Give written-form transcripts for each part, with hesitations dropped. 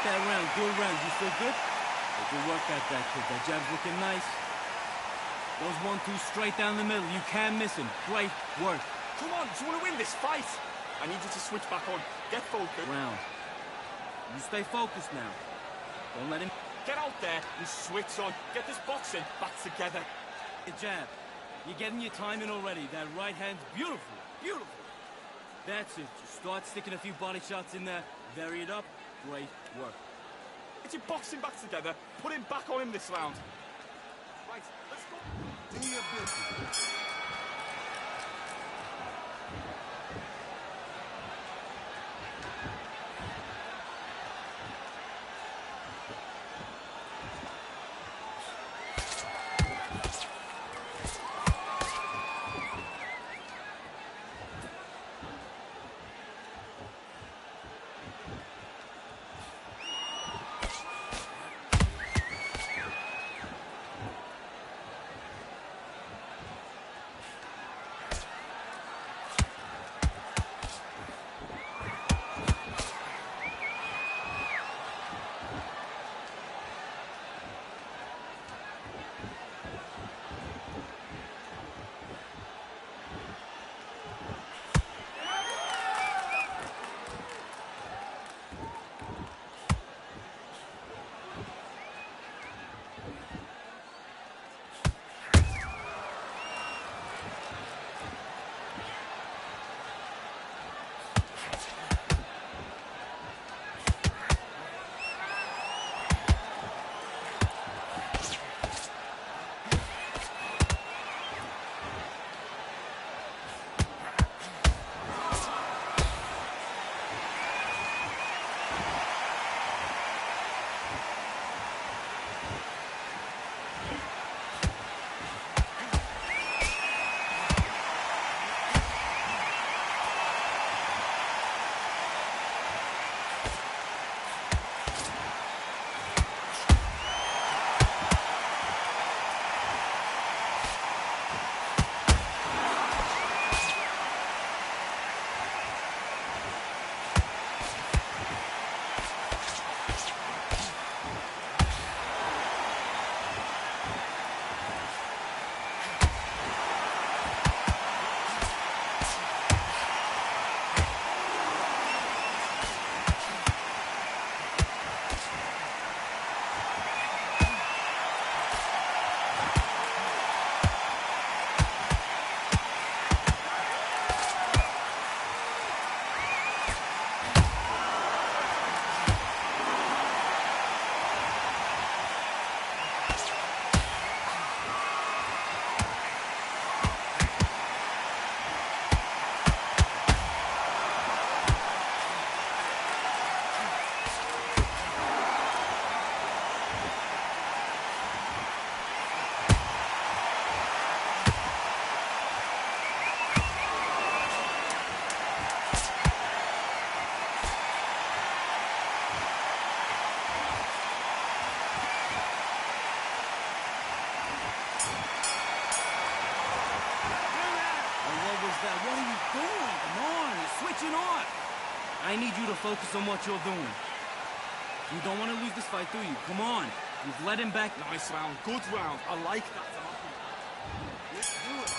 that round. Good round. You feel good? Hey, good work out that kid. That jab's looking nice. Those 1-2 straight down the middle. You can't miss him. Great work. Come on, do you want to win this fight? I need you to switch back on. Get focused. Round. You stay focused now. Don't let him... Get out there and switch on. Get this boxing back together. The jab. You're getting your timing already. That right hand's beautiful. Beautiful. That's it. Just start sticking a few body shots in there. Vary it up. Great work. Get your boxing back together. Put him back on him this round. Right, let's go. Do your business. I need you to focus on what you're doing. You don't want to lose this fight, do you? Come on. You've led him back. Nice round. Good round. I like that. Let's do it.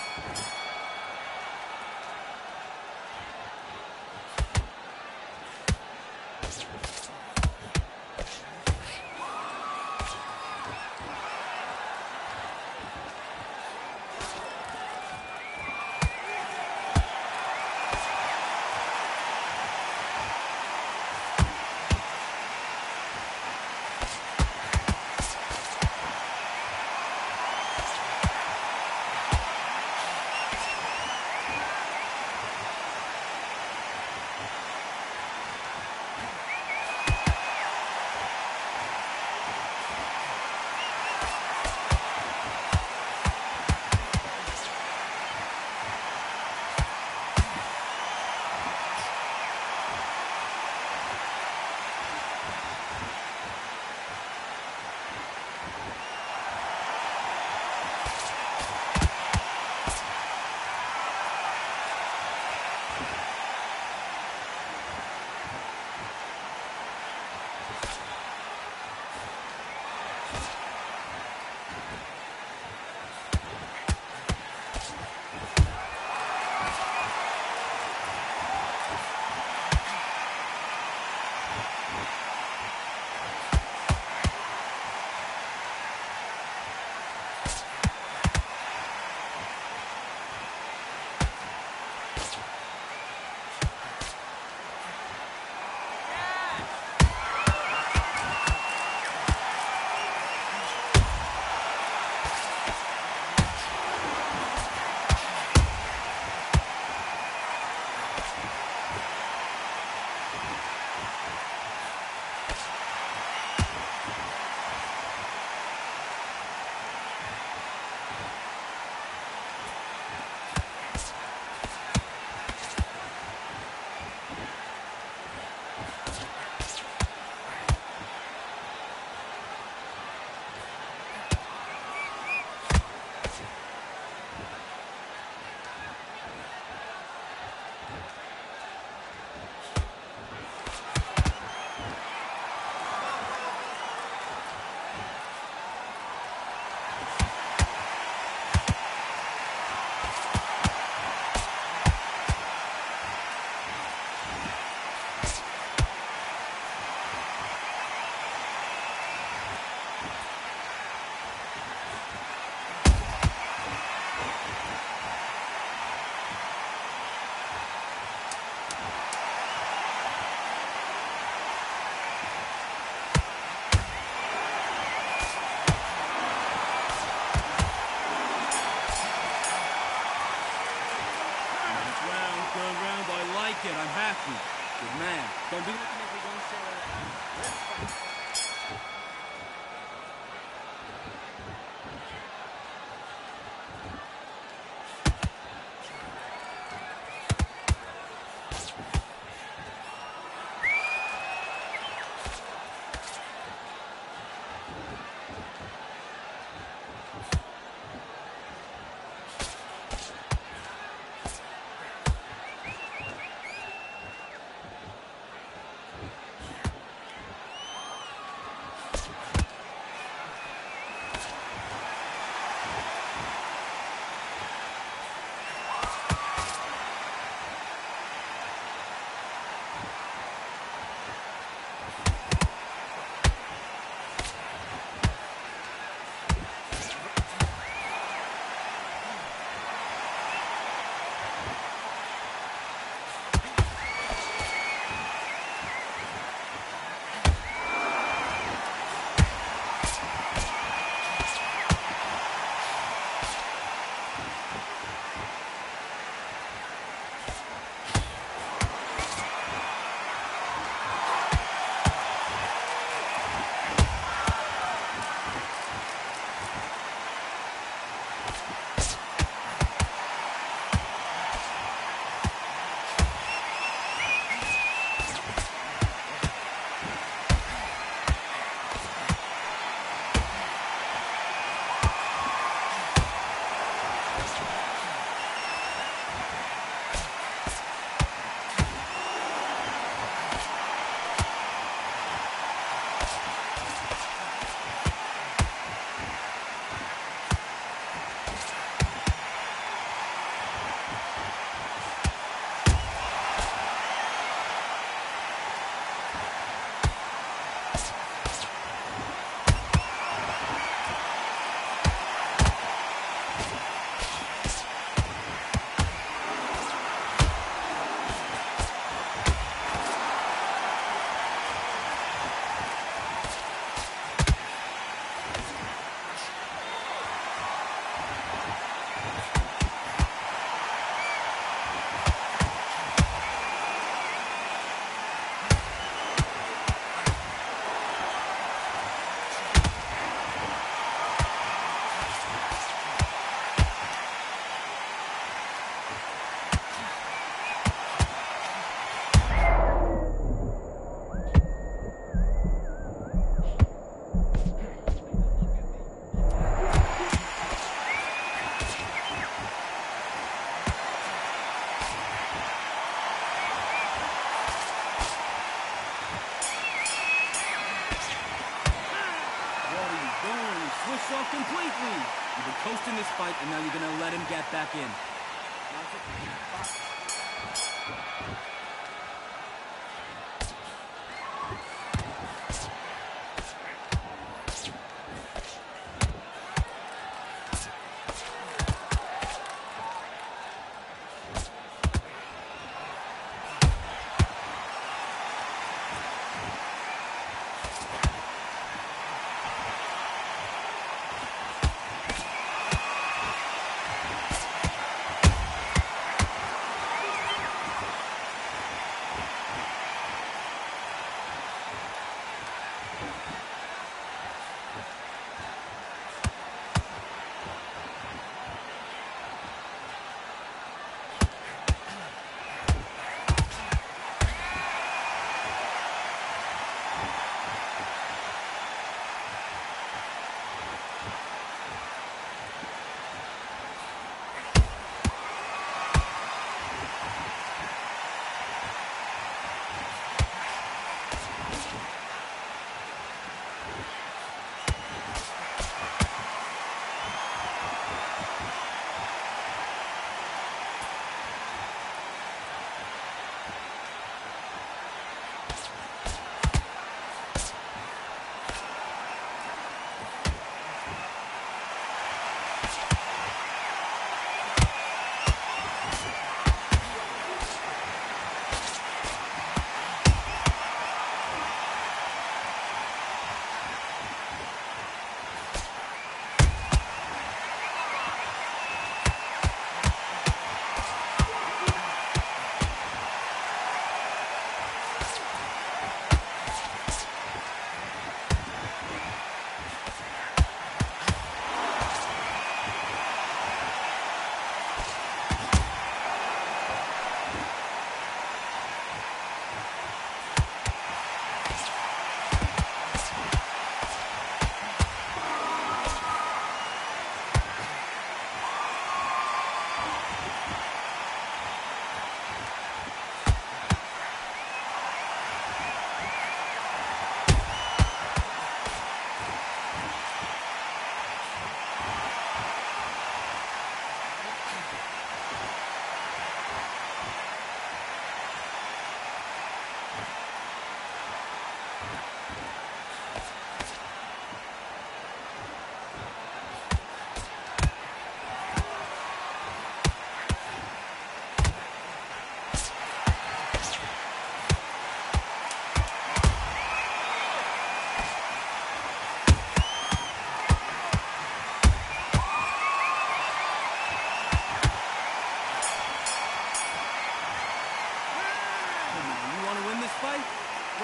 I'm happy. Good man. Don't be looking at me, don't show it. Off completely. You've been coasting this fight, and now you're gonna let him get back in.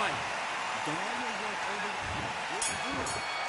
right. Don't let your work over. Let's do it.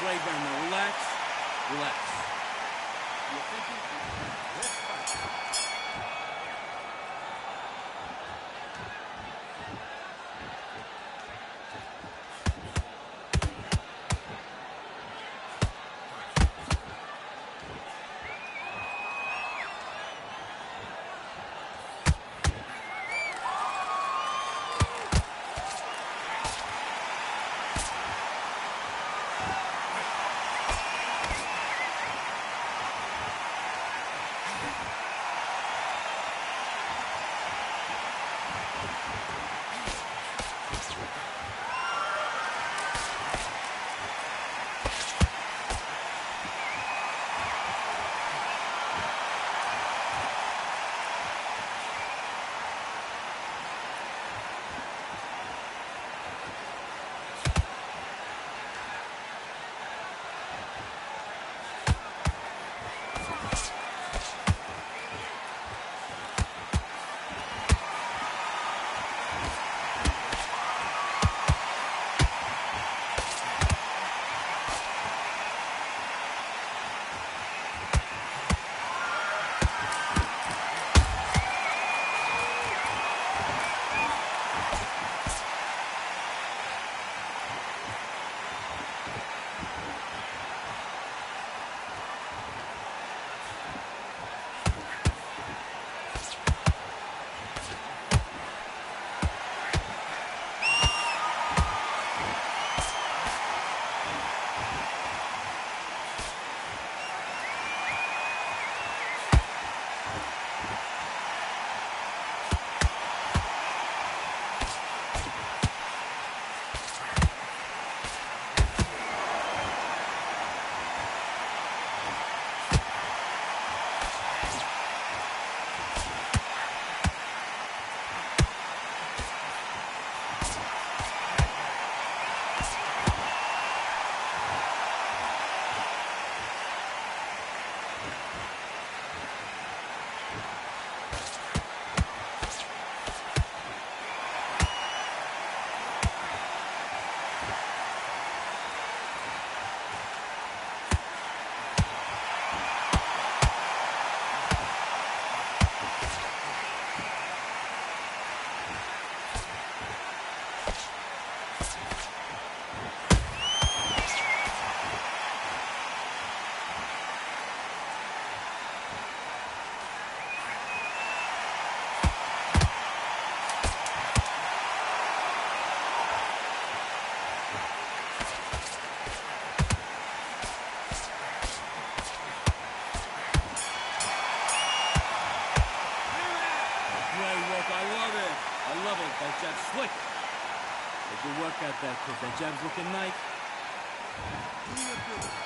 Great round. Now relax. Relax. You're thinking? Let's fight. looking nice. Do your thing.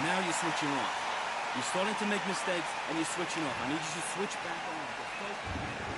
Now you're switching off. You're starting to make mistakes and you're switching off. I need you to switch back on. Get focused.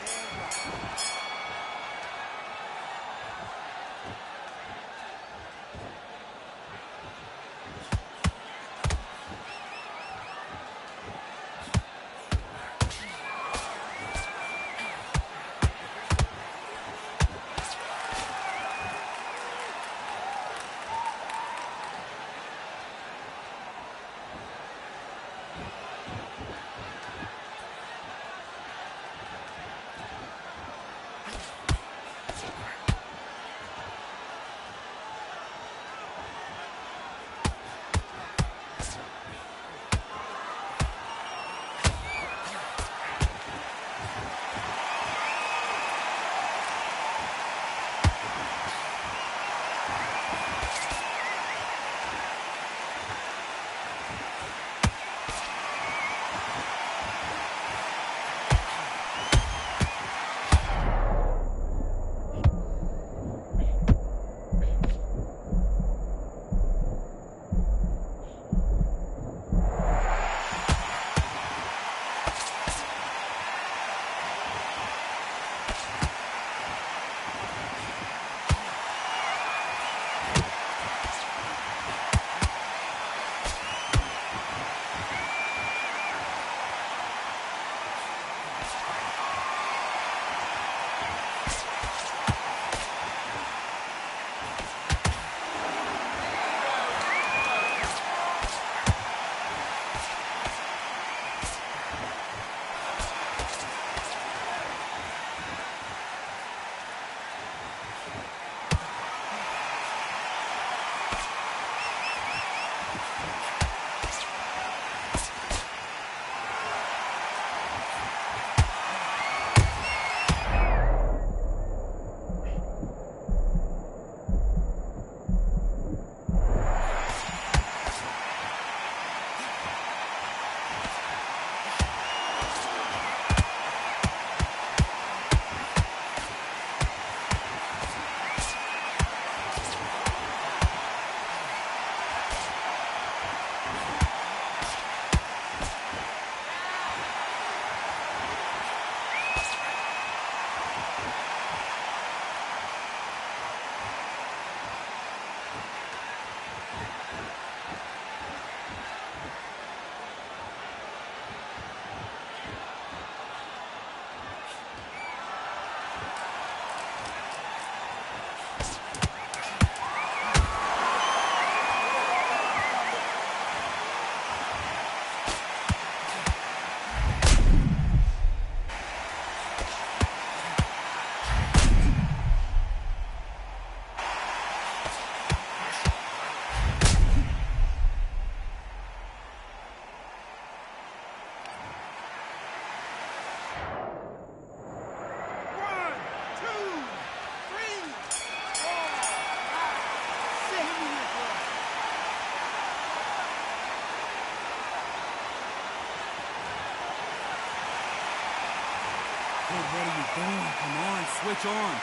what are you doing? Come on, switch on.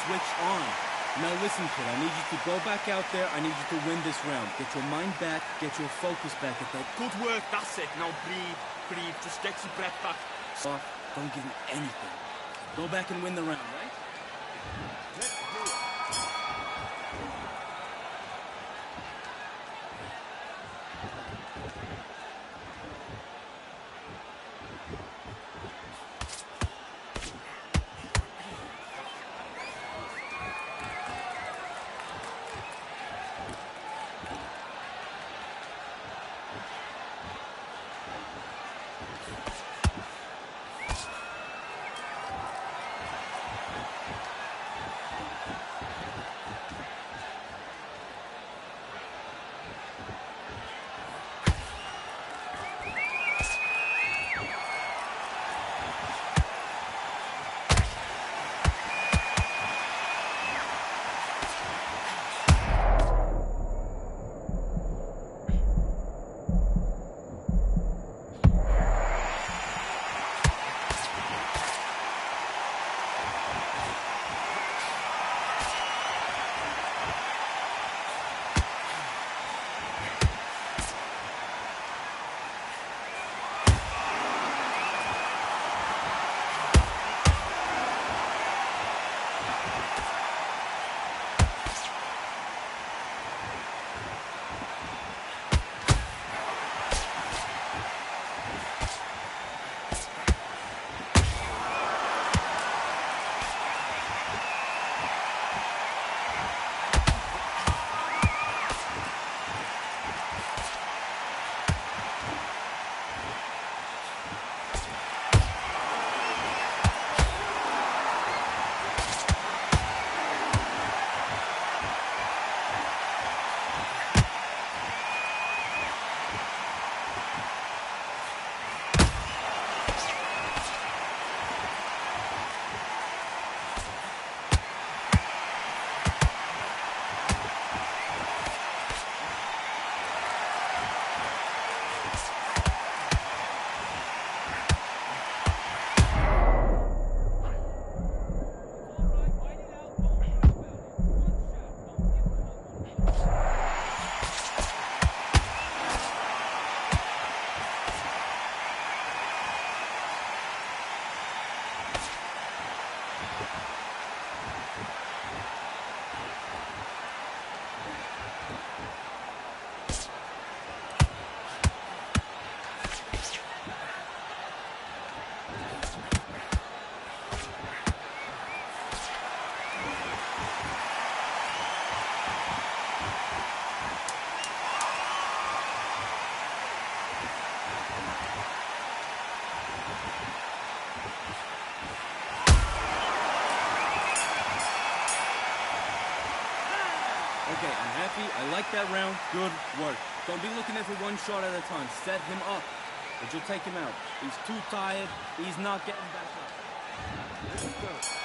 Switch on. Now listen, kid, I need you to go back out there. I need you to win this round. Get your mind back, get your focus back at that. Good work, that's it. Now breathe, breathe. Just get your breath back. Soft, don't give him anything. Go back and win the round, right? Let's do it. Okay, I'm happy. I like that round. Good work. Don't be looking at for one shot at a time. Set him up, but you'll take him out. He's too tired. He's not getting back up. Let's go.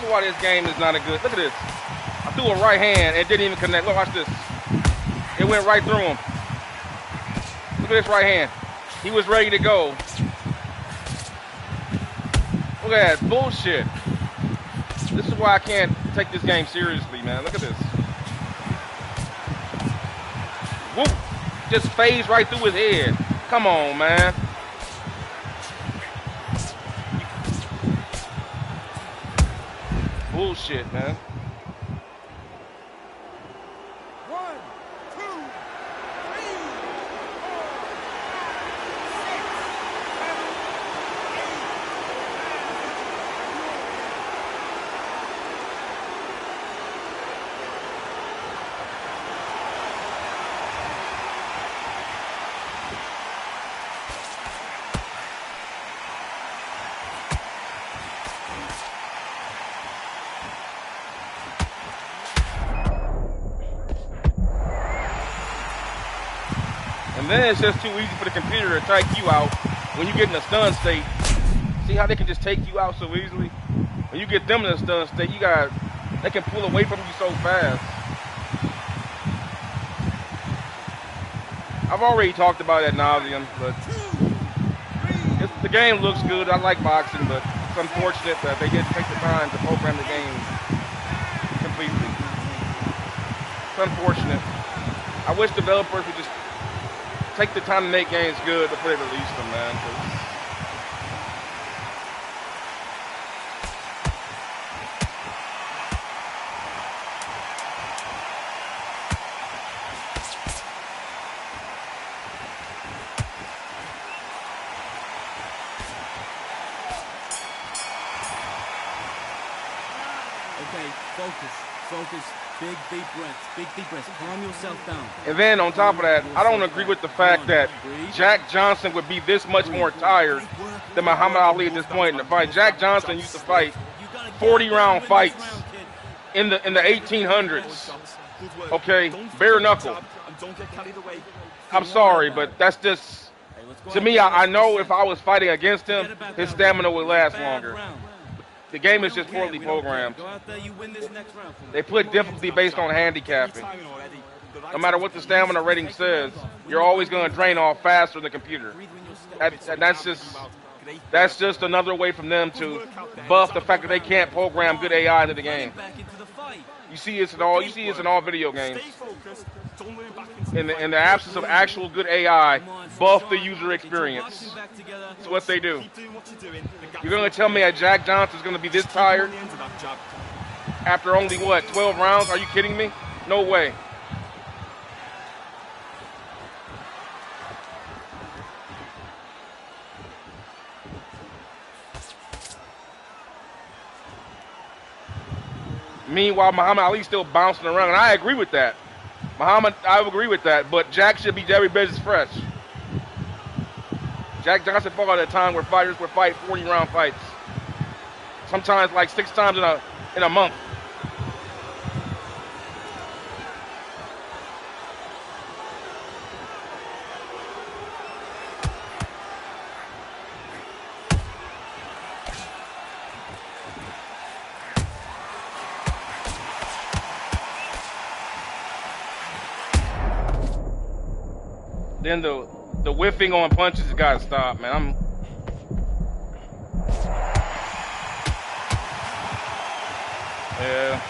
is why this game is not a good. Look at this. I threw a right hand and didn't even connect. Look, watch this. It went right through him. Look at this right hand. He was ready to go. Look at that bullshit. This is why I can't take this game seriously, man. Look at this. Whoop. Just phased right through his head. Come on, man. Bullshit, man. 1, 2, 3, 4, 7, 8, 9, 10, 11, 12. And then it's just too easy for the computer to take you out when you get in a stun state. See how they can just take you out so easily? When you get them in a stun state, they can pull away from you so fast. I've already talked about it ad nauseum, but the game looks good. I like boxing, but it's unfortunate that they didn't take the time to program the game completely. It's unfortunate. I wish developers would just take the time to make games good before they release them, man. Okay, focus. Big deep breaths. Calm yourself down. And then on top of that, I don't agree with the fact that Jack Johnson would be this much more tired than Muhammad Ali at this point in the fight. Jack Johnson used to fight 40-round fights in the 1800s. Okay, bare knuckle. I'm sorry, but that's just, to me, I know if I was fighting against him, his stamina would last longer. The game is just poorly programmed. They put difficulty based on handicapping. No matter what the stamina rating says, you're always going to drain off faster than the computer. That's just another way from them to buff the fact that they can't program good AI into the game. You see this in all video games. In the absence of actual good AI, buff the user experience. That's what they do. You're going to tell me that Jack Johnson's going to be this tired after only, 12 rounds? Are you kidding me? No way. Meanwhile, Muhammad Ali's still bouncing around, and I agree with that. I agree with that, but Jack should be every bit as fresh. Jack Johnson fought at a time where fighters would fight 40-round fights. Sometimes like 6 times in a month. Then the whiffing on punches has got to stop, man. Yeah.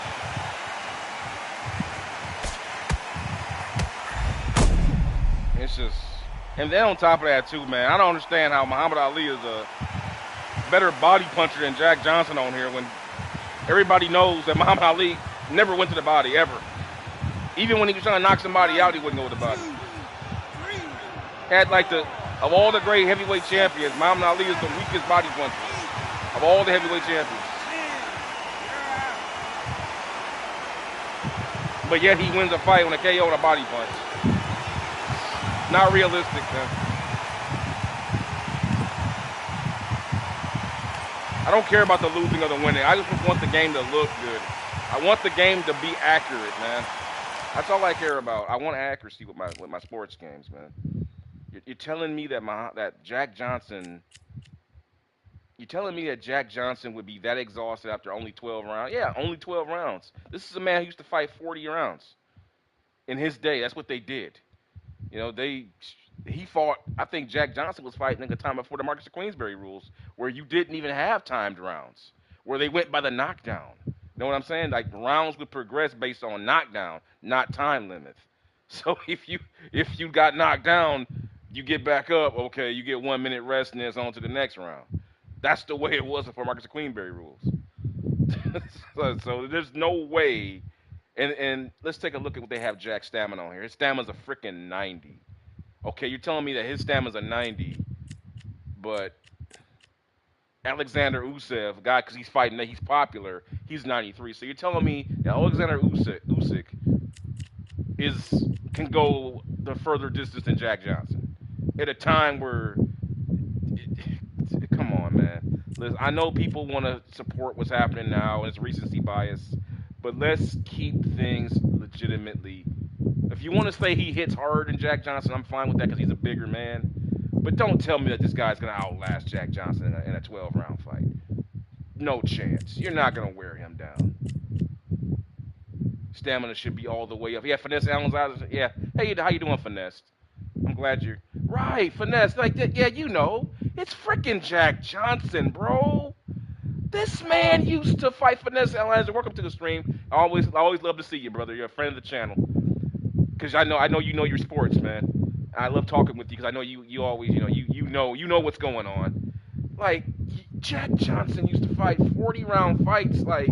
It's just, and then on top of that too, man, I don't understand how Muhammad Ali is a better body puncher than Jack Johnson on here when everybody knows that Muhammad Ali never went to the body, ever. Even when he was trying to knock somebody out, he wouldn't go to the body. Had of all the great heavyweight champions, Muhammad Ali is the weakest body puncher of all the heavyweight champions. But yet he wins a fight on a KO and a body punch. Not realistic, man. I don't care about the losing or the winning. I just want the game to look good. I want the game to be accurate, man. That's all I care about. I want accuracy with my sports games, man. You're telling me that Jack Johnson You're telling me that Jack Johnson would be that exhausted after only 12 rounds? Yeah, only 12 rounds. This is a man who used to fight 40 rounds in his day. That's what they did. You know, he fought. I think Jack Johnson was fighting in the time before the Marcus of Queensberry rules, where you didn't even have timed rounds, where they went by the knockdown. You know what I'm saying? Like rounds would progress based on knockdown, not time limits. So if you got knocked down, you get back up. Okay, you get 1 minute rest, and then it's on to the next round. That's the way it was before Marcus of Queensberry rules. so there's no way. And let's take a look at what they have Jack's stamina on here. His stamina's a freaking 90. Okay, you're telling me that his stamina's a 90, but Alexander Usyk, guy, because he's fighting, that he's popular, he's 93. So you're telling me that Alexander Usyk can go the further distance than Jack Johnson at a time where, come on, man. Listen, I know people want to support what's happening now, and it's recency bias, but let's keep things legitimately. If you want to say he hits harder than Jack Johnson, I'm fine with that because he's a bigger man. But don't tell me that this guy's going to outlast Jack Johnson in a 12-round fight. No chance. You're not going to wear him down. Stamina should be all the way up. Yeah, Finesse Allen's out. Yeah. Hey, how you doing, Finesse? I'm glad you're... Right, Finesse. Like that. Yeah, you know. It's freaking Jack Johnson, bro. This man used to fight Finesse Allen. Welcome to the stream. I always love to see you, brother. You're a friend of the channel. Because I know you know your sports, man. I love talking with you because I know you always, you know what's going on. Like, Jack Johnson used to fight 40-round fights, like,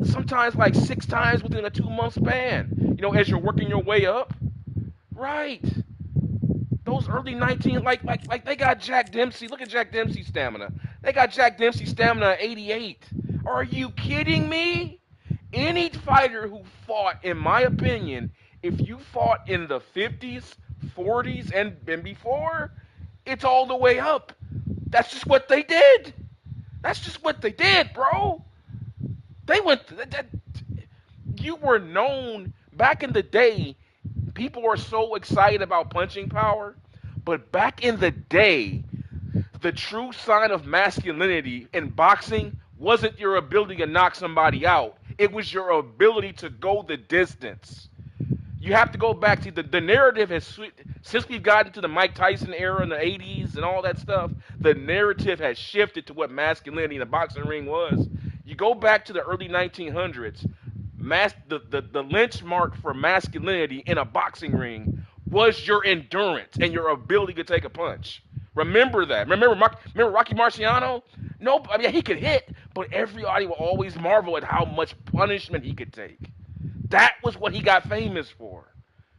sometimes like 6 times within a 2-month span, as you're working your way up. Right. Those early 19, like they got Jack Dempsey. Look at Jack Dempsey's stamina. They got Jack Dempsey's stamina at 88. Are you kidding me? Any fighter who fought, in my opinion, if you fought in the 50s, 40s, and before, it's all the way up. That's just what they did. That's just what they did, bro. They went. You were known back in the day. People were so excited about punching power, but back in the day, the true sign of masculinity in boxing wasn't your ability to knock somebody out. It was your ability to go the distance. You have to go back to the narrative has, since we've gotten to the Mike Tyson era in the 80s and all that stuff, the narrative has shifted to what masculinity in the boxing ring was. You go back to the early 1900s, the lynch mark for masculinity in a boxing ring was your endurance and your ability to take a punch. Remember that. Remember Rocky Marciano? No, I mean, he could hit, but everybody will always marvel at how much punishment he could take. That was what he got famous for.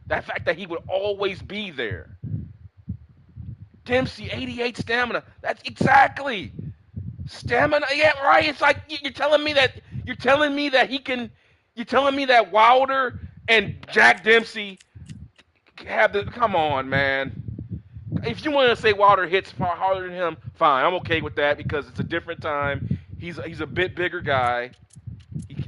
That fact that he would always be there. Dempsey, 88 stamina. That's exactly. Stamina, yeah, right. It's like you're telling me that he can. You're telling me that Wilder and Jack Dempsey have the. Come on, man. If you want to say Wilder hits far harder than him, fine. I'm okay with that because it's a different time. He's a bit bigger guy.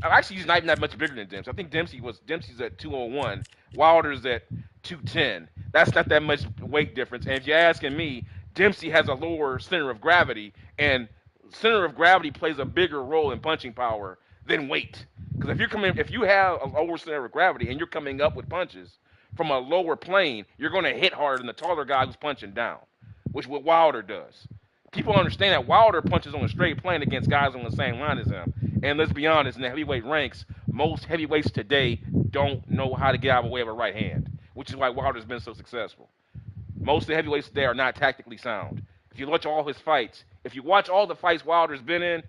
Actually, he's not even that much bigger than Dempsey. I think Dempsey's at 201. Wilder's at 210. That's not that much weight difference. And if you're asking me, Dempsey has a lower center of gravity, and center of gravity plays a bigger role in punching power than weight. Because if you have a lower center of gravity and you're coming up with punches from a lower plane, you're going to hit harder than the taller guy who's punching down, which is what Wilder does. People understand that Wilder punches on a straight plane against guys on the same line as him. And let's be honest, in the heavyweight ranks, most heavyweights today don't know how to get out of the way of a right hand, which is why Wilder's been so successful. Most of the heavyweights today are not tactically sound. If you watch all his fights, if you watch all the fights Wilder's been in,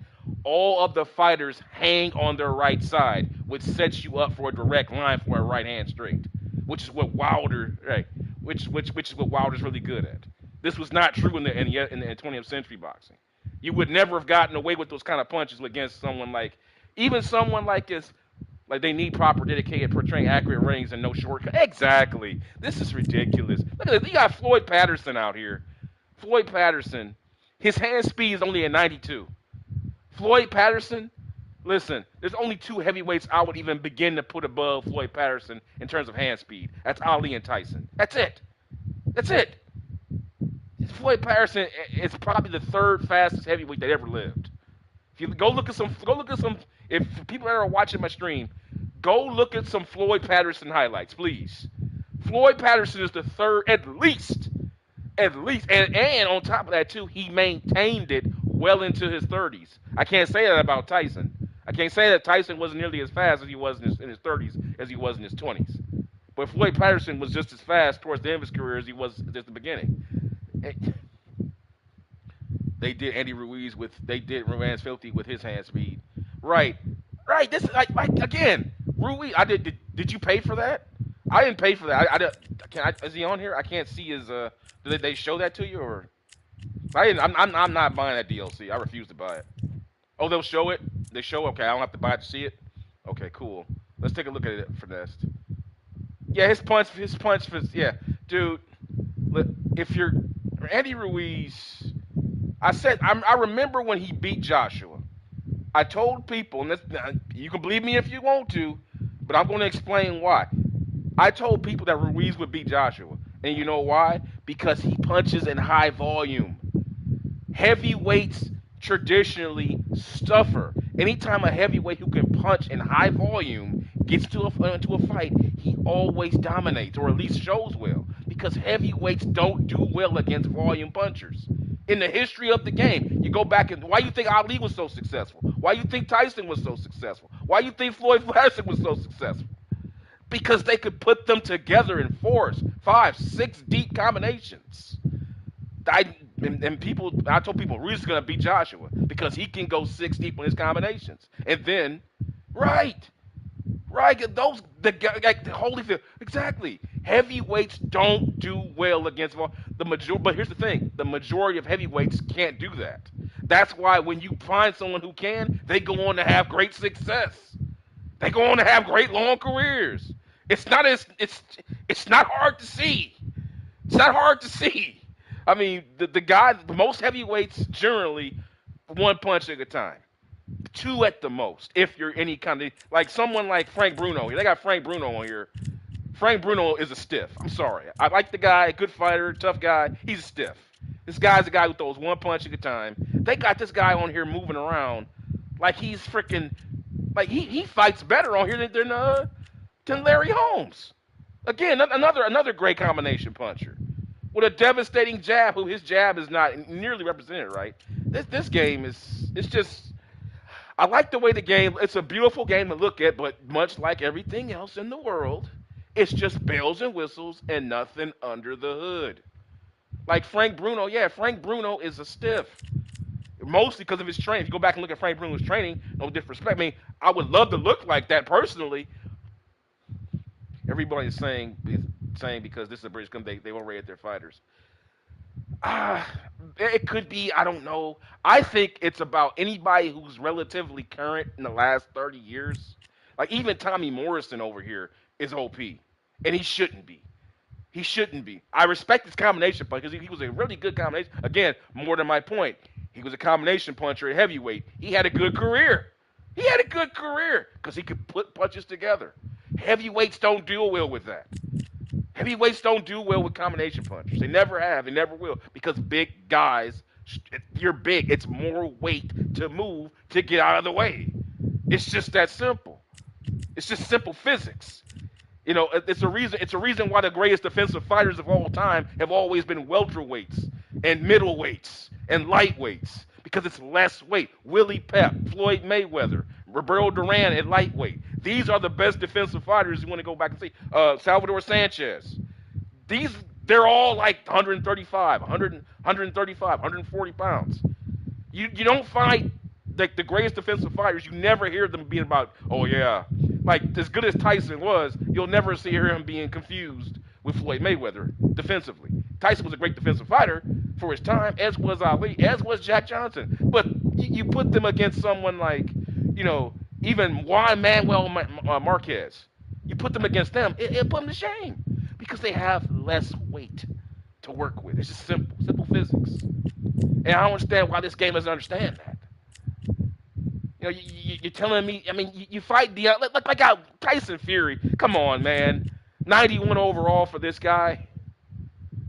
all of the fighters hang on their right side, which sets you up for a direct line for a right hand straight, which is what Wilder, right? Which is what Wilder's really good at. This was not true in the 20th century boxing. You would never have gotten away with those kind of punches against someone like this. Like they need proper, dedicated, portraying accurate rings and no shortcut. Exactly. This is ridiculous. Look at this. You got Floyd Patterson out here. Floyd Patterson, his hand speed is only at 92. Floyd Patterson, listen, there's only 2 heavyweights I would even begin to put above Floyd Patterson in terms of hand speed. That's Ali and Tyson. That's it. That's it. Floyd Patterson is probably the third fastest heavyweight that ever lived. If you go look at some, if people that are watching my stream, go look at some Floyd Patterson highlights, please. Floyd Patterson is the third, at least, and on top of that too, he maintained it well into his 30s. I can't say that about Tyson. I can't say that Tyson wasn't nearly as fast as he was in his 30s as he was in his 20s. But Floyd Patterson was just as fast towards the end of his career as he was at the beginning. They did Andy Ruiz they did Rovan's Filthy with his hand speed. Right. This is like again, Ruiz. Did you pay for that? I didn't pay for that. Is he on here? I can't see his. Did they show that to you or? I'm not buying that DLC. I refuse to buy it. Oh, they'll show it. They show. Okay, I don't have to buy it to see it. Okay, cool. Let's take a look at it for Nest. Yeah, his punch. Yeah, dude. If you're Andy Ruiz, I remember when he beat Joshua. I told people, and you can believe me if you want to, but I'm going to explain why. I told people that Ruiz would beat Joshua, and you know why? Because he punches in high volume. Heavyweights traditionally suffer. Anytime a heavyweight who can punch in high volume gets into a fight, he always dominates, or at least shows well, because heavyweights don't do well against volume punchers. In the history of the game, you go back and why you think Ali was so successful? Why you think Tyson was so successful? Why you think Floyd Patterson was so successful? Because they could put them together in 4, 5, 6 deep combinations. I told people Ruiz is gonna beat Joshua because he can go 6 deep on his combinations, and then Holyfield, exactly. Heavyweights don't do well against the majority. But here's the thing: the majority of heavyweights can't do that. That's why when you find someone who can, they go on to have great success. They go on to have great long careers. It's not hard to see. It's not hard to see. I mean, the most heavyweights generally 1 punch at a time. 2 at the most, if you're any kind of like someone like Frank Bruno. They got Frank Bruno on here. Frank Bruno is a stiff. I'm sorry. I like the guy, good fighter, tough guy. He's a stiff. This guy's a guy who throws 1 punch at a time. They got this guy on here moving around like he's freaking like he fights better on here than Larry Holmes. Again, another great combination puncher with a devastating jab. Who his jab is not nearly represented right. This game it's just. I like the way the game, it's a beautiful game to look at, but much like everything else in the world, it's just bells and whistles and nothing under the hood. Like Frank Bruno, Frank Bruno is a stiff. Mostly because of his training. If you go back and look at Frank Bruno's training, no disrespect. I mean, I would love to look like that personally. Everybody is saying because this is a British company, they won't rate their fighters. It could be, I don't know. I think it's about anybody who's relatively current in the last 30 years. Like even Tommy Morrison over here is OP, and he shouldn't be. He shouldn't be. I respect his combination punch because he was a really good combination. Again, more to my point, he was a combination puncher at heavyweight. He had a good career. Because he could put punches together. Heavyweights don't deal well with that. Heavyweights don't do well with combination punchers. They never have. They never will. Because big guys, you're big. It's more weight to move to get out of the way. It's just that simple. It's just simple physics. You know, it's a reason why the greatest defensive fighters of all time have always been welterweights and middleweights and lightweights. Because it's less weight. Willie Pep, Floyd Mayweather, Roberto Duran at lightweight. These are the best defensive fighters you want to go back and see. Salvador Sanchez. They're all like 135, 140 pounds. You don't find like the greatest defensive fighters. You never hear them being about, oh yeah. Like as good as Tyson was, you'll never hear him being confused with Floyd Mayweather defensively. Tyson was a great defensive fighter for his time, as was Ali, as was Jack Johnson. But you put them against someone like, you know, even Juan Manuel Marquez. You put them against them, it put them to shame because they have less weight to work with. It's just simple physics. And I don't understand why this game doesn't understand that. You know, you're telling me, I mean, you fight like Tyson Fury. Come on, man. 91 overall for this guy.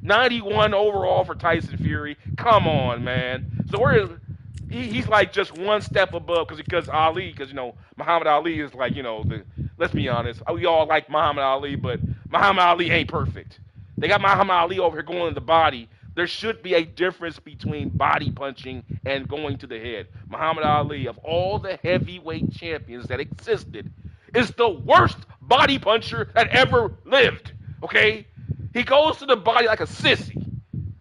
91 overall for Tyson Fury. Come on, man. So he's like just one step above because Ali, because Muhammad Ali is like let's be honest, we all like Muhammad Ali, but Muhammad Ali ain't perfect. They got Muhammad Ali over here going to the body. There should be a difference between body punching and going to the head. Muhammad Ali, of all the heavyweight champions that existed, is the worst body puncher that ever lived. Okay? He goes to the body like a sissy.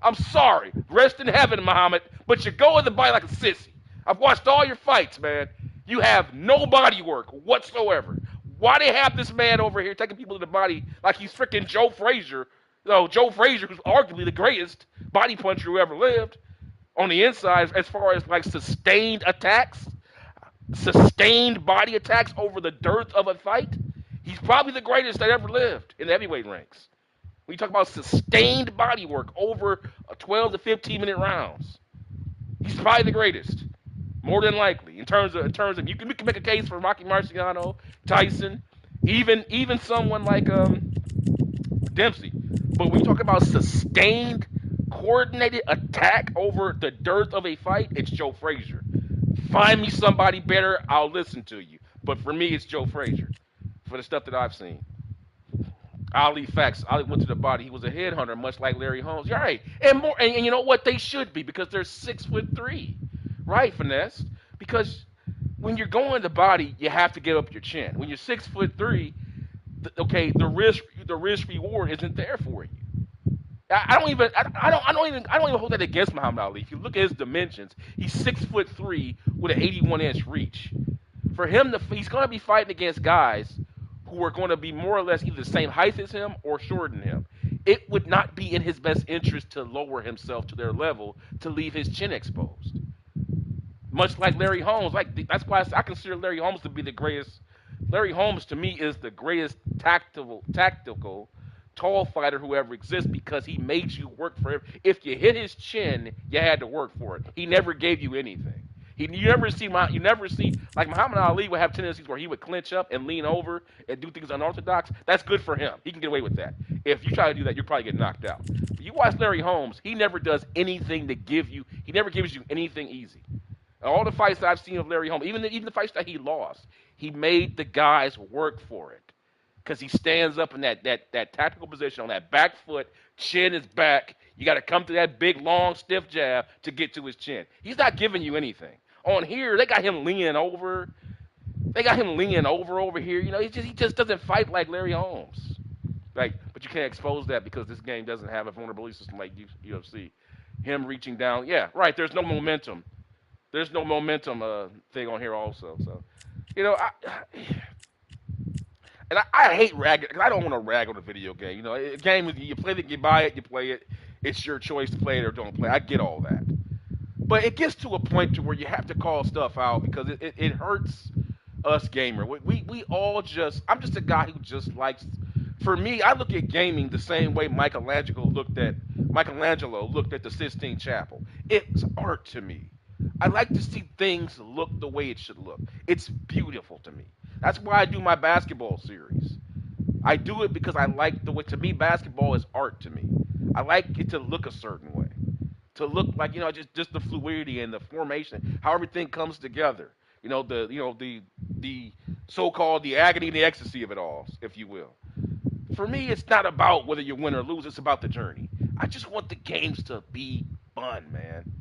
I'm sorry. Rest in heaven, Muhammad, but you go in the body like a sissy. I've watched all your fights, man. You have no body work whatsoever. Why they have this man over here taking people to the body like he's freaking Joe Frazier? Joe Frazier, who's arguably the greatest body puncher who ever lived on the inside as far as like sustained attacks, sustained body attacks over the dearth of a fight. He's probably the greatest that ever lived in the heavyweight ranks. When you talk about sustained body work over 12 to 15-minute rounds, he's probably the greatest, more than likely. In terms of you can make a case for Rocky Marciano, Tyson, even someone like Dempsey. But when you talk about sustained, coordinated attack over the dearth of a fight, it's Joe Frazier. Find me somebody better, I'll listen to you. But for me, it's Joe Frazier for the stuff that I've seen. Ali facts. Ali went to the body. He was a headhunter, much like Larry Holmes. You're right. And more. And you know what? They should be because they're 6'3", right, Finesse? Because when you're going to the body, you have to give up your chin. When you're 6'3", the risk reward isn't there for you. I don't even hold that against Muhammad Ali. If you look at his dimensions, he's 6'3" with an 81-inch reach. For him, he's going to be fighting against guys who are going to be more or less either the same height as him or shorter than him. It would not be in his best interest to lower himself to their level to leave his chin exposed. Much like Larry Holmes, that's why I consider Larry Holmes to be the greatest. Larry Holmes to me is the greatest tactical tall fighter who ever exists because he made you work for him. If you hit his chin, you had to work for it. He never gave you anything. You never see like Muhammad Ali would have tendencies where he would clinch up and lean over and do things unorthodox. That's good for him. He can get away with that. If you try to do that, you'll probably get knocked out. But you watch Larry Holmes, he never does anything to give you. He never gives you anything easy. All the fights that I've seen of Larry Holmes, even the fights that he lost, he made the guys work for it. Because he stands up in that tactical position on that back foot, chin is back. You got to come to that big, long, stiff jab to get to his chin. He's not giving you anything. On here, they got him leaning over. Over here. He just doesn't fight like Larry Holmes. But you can't expose that because this game doesn't have a vulnerability system like UFC. Him reaching down, yeah, right. There's no momentum. There's no momentum thing on here also. So, I hate ragging because I don't want to rag on a video game. A game you play it, you buy it, you play it. It's your choice to play it or don't play. I get all that. But it gets to a point to where you have to call stuff out because it hurts us gamer. We all I'm just a guy who just likes. For me, I look at gaming the same way Michelangelo looked at the Sistine Chapel. It's art to me. I like to see things look the way it should look. It's beautiful to me. That's why I do my basketball series. I do it because I like the way. To me, basketball is art to me. I like it to look a certain way. To look like, just the fluidity and the formation, how everything comes together. The so-called the agony and the ecstasy of it all, if you will. For me, it's not about whether you win or lose. It's about the journey. I just want the games to be fun, man.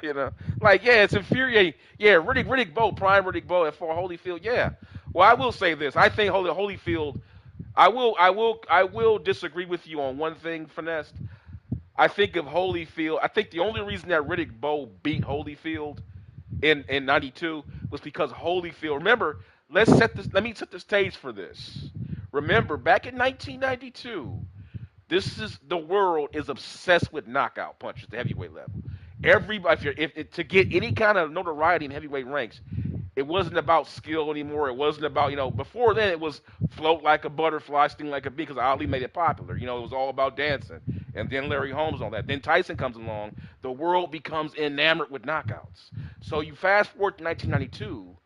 It's infuriating. Yeah, Riddick Bowe, prime Riddick Bowe at Fort Holyfield. Yeah. Well, I will say this. I think Holyfield. I will disagree with you on one thing, Finesse. I think of Holyfield. I think the only reason that Riddick Bowe beat Holyfield in '92 was because Holyfield. Remember, let me set the stage for this. Remember, back in 1992. The world is obsessed with knockout punches, the heavyweight level. Everybody, to get any kind of notoriety in heavyweight ranks, it wasn't about skill anymore. It wasn't about, before then it was float like a butterfly, sting like a bee, because Ali made it popular. It was all about dancing. And then Larry Holmes and all that. Then Tyson comes along. The world becomes enamored with knockouts. So you fast forward to 1992,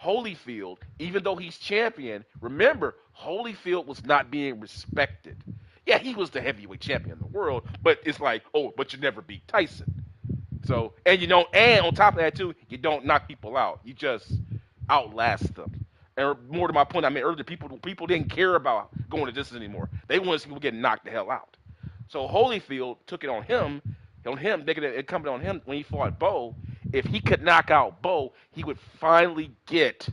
Holyfield, even though he's champion, remember, Holyfield was not being respected. Yeah, he was the heavyweight champion of the world, but it's like, oh, but you never beat Tyson. So, and and on top of that too, you don't knock people out. You just outlast them. And more to my point I made earlier, people didn't care about going to distance anymore. They wanted to see people get knocked the hell out. So Holyfield took it on him, making it incumbent on him when he fought Bo. If he could knock out Bo, he would finally get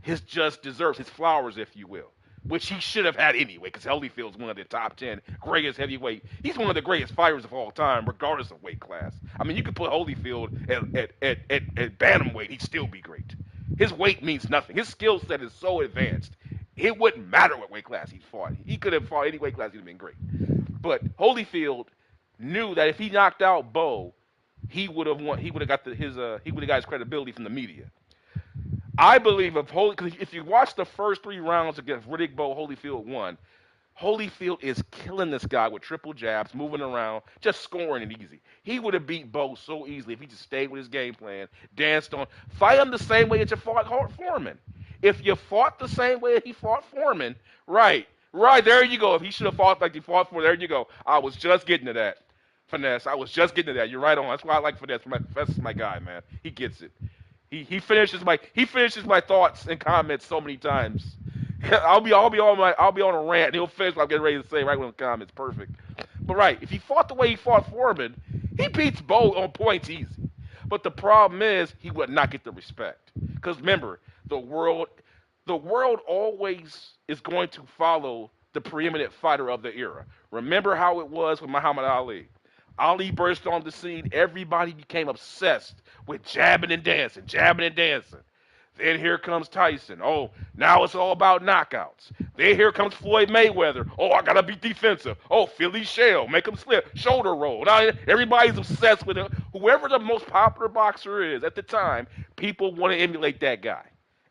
his just deserves, his flowers, if you will, which he should have had anyway, because Holyfield's one of the top 10 greatest heavyweight. He's one of the greatest fighters of all time, regardless of weight class. I mean, you could put Holyfield at bantamweight, he'd still be great. His weight means nothing. His skill set is so advanced, it wouldn't matter what weight class he fought. He could have fought any weight class, he'd have been great. But Holyfield knew that if he knocked out Bo, he would have won. He would have got his credibility from the media. I believe because if you watch the first 3 rounds against Riddick Bowe, Holyfield won. Holyfield is killing this guy with triple jabs, moving around, just scoring it easy. He would have beat Bowe so easily if he just stayed with his game plan, danced on. Fight him the same way that you fought Foreman. If you fought the same way he fought Foreman, right, there you go. If he should have fought like he fought Foreman, there you go. I was just getting to that. Finesse. I was just getting to that. You're right on. That's why I like Finesse. Finesse is my guy, man. He gets it. He finishes my thoughts and comments so many times. I'll be on a rant and he'll finish what I'm getting ready to say right when the comments. Perfect. But right, if he fought the way he fought Foreman, he beats Bowe on points easy. But the problem is he would not get the respect. Because remember, the world always is going to follow the preeminent fighter of the era. Remember how it was with Muhammad Ali. Ali burst on the scene. Everybody became obsessed with jabbing and dancing. Then here comes Tyson. Oh, now it's all about knockouts. Then here comes Floyd Mayweather. Oh, I got to be defensive. Oh, Philly Shell. Make him slip. Shoulder roll. Now everybody's obsessed with it. Whoever the most popular boxer is at the time, people want to emulate that guy.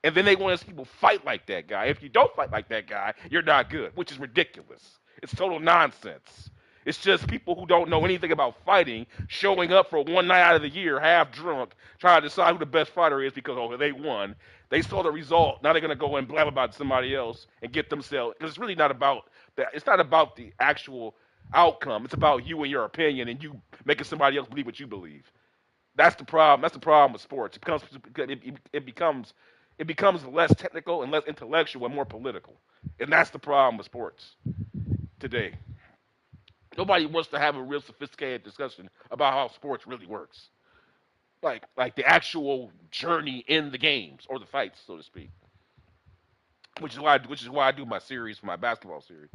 And then they want to see people fight like that guy. If you don't fight like that guy, you're not good, which is ridiculous. It's total nonsense. It's just people who don't know anything about fighting showing up for one night out of the year, half drunk, trying to decide who the best fighter is because, oh, they won. They saw the result. Now they're going to go and blab about somebody else and get themselves. Because it's really not about that. It's not about the actual outcome. It's about you and your opinion and you making somebody else believe what you believe. That's the problem. That's the problem with sports. It becomes less technical and less intellectual and more political. And that's the problem with sports today. Nobody wants to have a real sophisticated discussion about how sports really works. Like the actual journey in the games or the fights, so to speak. Which is why I do my series, my basketball series.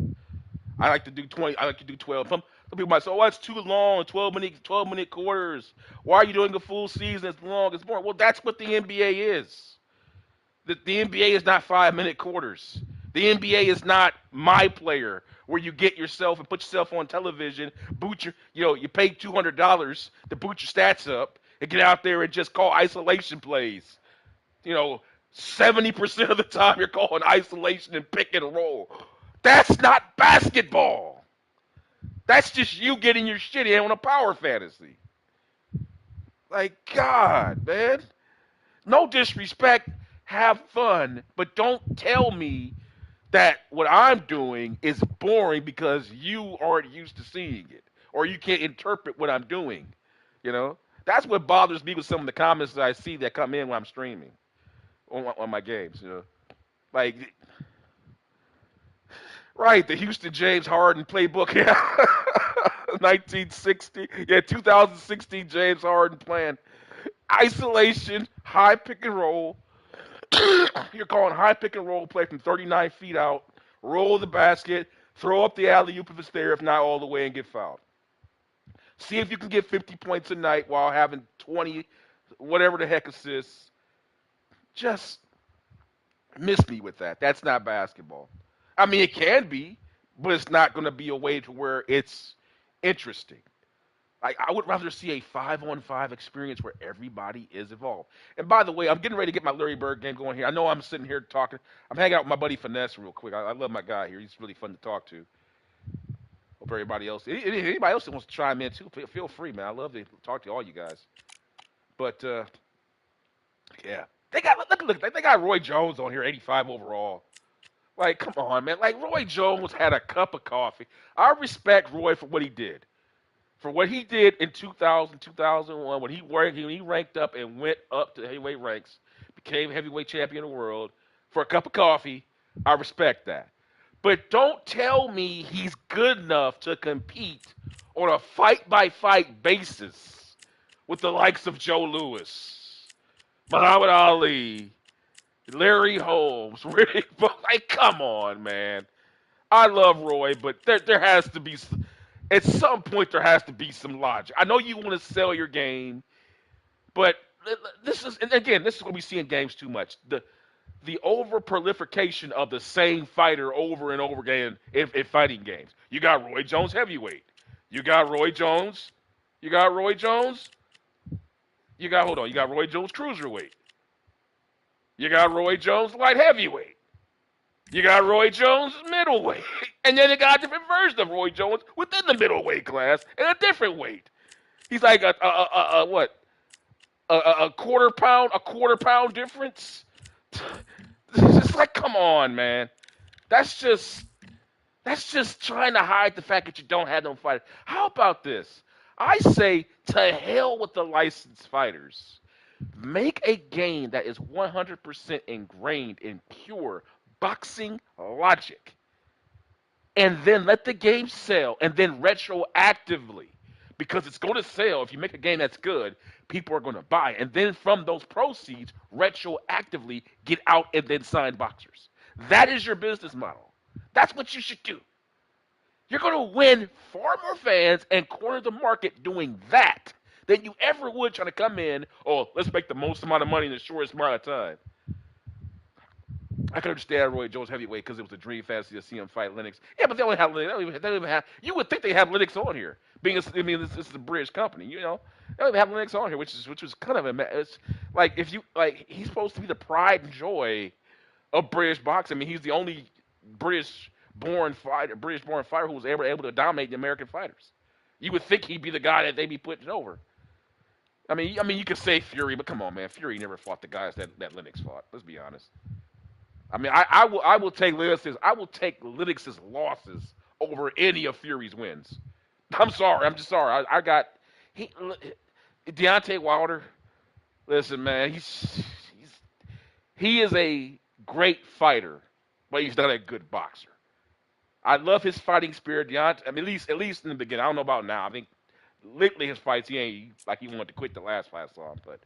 I like to do 20. I like to do 12. Some people might say, "Oh, that's too long. 12-minute quarters. Why are you doing a full season? It's long. It's boring." Well, that's what the NBA is. The NBA is not 5-minute quarters. The NBA is not My Player, where you get yourself and put yourself on television, you pay $200 to boot your stats up, and get out there and just call isolation plays. 70% of the time you're calling isolation and pick and roll. That's not basketball. That's just you getting your shit in on a power fantasy. Like, God, man. No disrespect. Have fun. But don't tell me that what I'm doing is boring because you aren't used to seeing it. Or you can't interpret what I'm doing. That's what bothers me with some of the comments that I see that come in when I'm streaming on my games. Like, right, the Houston James Harden playbook. Yeah. 1960. Yeah, 2016 James Harden plan. Isolation, high pick and roll. You're calling high pick and roll play from 39 feet out, roll the basket, throw up the alley-oop if it's there, if not all the way, and get fouled. See if you can get 50 points a night while having 20, whatever the heck assists. Just miss me with that. That's not basketball. I mean, it can be, but it's not going to be a way to where it's interesting. I would rather see a 5-on-5 experience where everybody is involved. And by the way, I'm getting ready to get my Larry Bird game going here. I know I'm sitting here talking. I'm hanging out with my buddy Finesse real quick. I love my guy here. He's really fun to talk to. Hope everybody else, anybody else that wants to chime in too, feel free, man. I love to talk to all you guys. But yeah, they got Roy Jones on here, 85 overall. Like, come on, man. Like, Roy Jones had a cup of coffee. I respect Roy for what he did. For what he did in 2000, 2001, when he ranked up and went up to the heavyweight ranks, became heavyweight champion of the world for a cup of coffee, I respect that. But don't tell me he's good enough to compete on a fight-by-fight basis with the likes of Joe Louis, Muhammad Ali, Larry Holmes, Riddick Bowe. Like, come on, man. I love Roy, but there has to be, at some point, there has to be some logic. I know you want to sell your game, but this is, and again, this is what we see in games too much. The over proliferation of the same fighter over and over again in fighting games. You got Roy Jones heavyweight. You got Roy Jones. You got Roy Jones. You got Roy Jones cruiserweight. You got Roy Jones light heavyweight. You got Roy Jones middleweight. And then you got a different version of Roy Jones within the middleweight class and a different weight. He's like a quarter pound difference. It's just like, come on, man. That's just trying to hide the fact that you don't have no fighters. How about this? I say to hell with the licensed fighters. Make a game that is 100% ingrained in pure boxing logic. And then let the game sell. And then retroactively, because it's going to sell. If you make a game that's good, people are going to buy it. And then from those proceeds, retroactively get out and then sign boxers. That is your business model. That's what you should do. You're going to win far more fans and corner the market doing that than you ever would trying to come in, oh, let's make the most amount of money in the shortest amount of time. I can understand Roy Jones heavyweight because it was a dream fantasy to see him fight Lennox. Yeah, but they only have Lennox. They don't even have. You would think they have Lennox on here, this is a British company. You know, they don't even have Lennox on here, which was kind of it's like if you like he's supposed to be the pride and joy of British boxing. I mean, he's the only British-born fighter who was able to dominate the American fighters. You would think he'd be the guy that they'd be putting over. I mean, you could say Fury, but come on, man, Fury never fought the guys that Lennox fought. Let's be honest. I mean, I will take Lennox's losses over any of Fury's wins. I'm sorry. I'm just sorry. Deontay Wilder. Listen, man, he is a great fighter, but he's not a good boxer. I love his fighting spirit. Deontay, I mean, at least in the beginning. I don't know about now. I think lately his fights, he ain't like he wanted to quit the last fight I saw him, but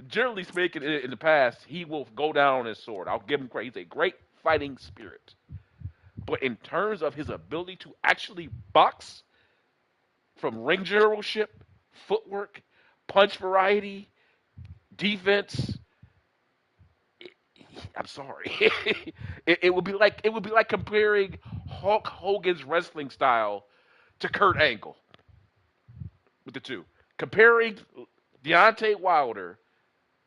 generally speaking, in the past, he will go down on his sword. I'll give him credit. He's a great fighting spirit. But in terms of his ability to actually box, from ring generalship, footwork, punch variety, defense, I'm sorry. it would be like comparing Hulk Hogan's wrestling style to Kurt Angle. With the two, comparing Deontay Wilder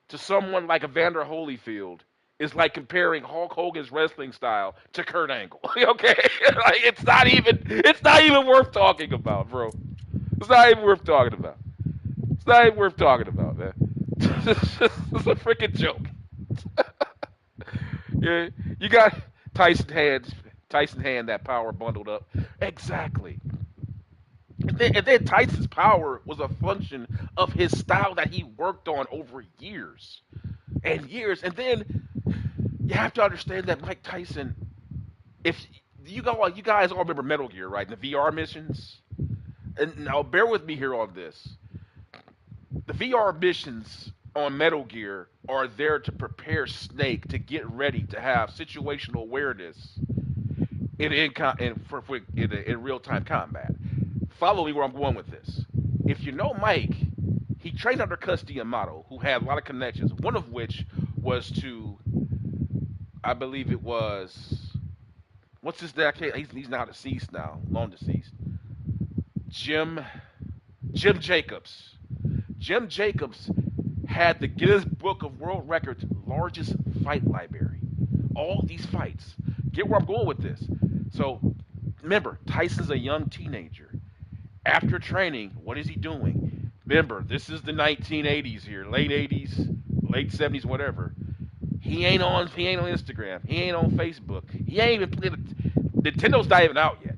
to someone like Evander Holyfield is like comparing Hulk Hogan's wrestling style to Kurt Angle. Okay, like it's not even worth talking about, bro. It's not even worth talking about. It's not even worth talking about, man. It's a freaking joke. Yeah, you got Tyson hand that power bundled up. Exactly. And then Tyson's power was a function of his style that he worked on over years and years. And then you have to understand that Mike Tyson, if you guys all remember Metal Gear, right? The VR missions. And now bear with me here on this. The VR missions on Metal Gear are there to prepare Snake to get ready to have situational awareness in real-time combat. Follow me where I'm going with this. If you know Mike, he trained under Cus D'Amato, who had a lot of connections, one of which was to, I believe it was, what's his name? He's now deceased now, long deceased. Jim Jacobs. Jim Jacobs had the Guinness Book of World Records largest fight library. All these fights. Get where I'm going with this. So, remember, Tyson's a young teenager. After training, what is he doing? Remember, this is the 1980s here, late 80s, late 70s, whatever. He ain't on Instagram. He ain't on Facebook. He ain't even playing. Nintendo's not even out yet.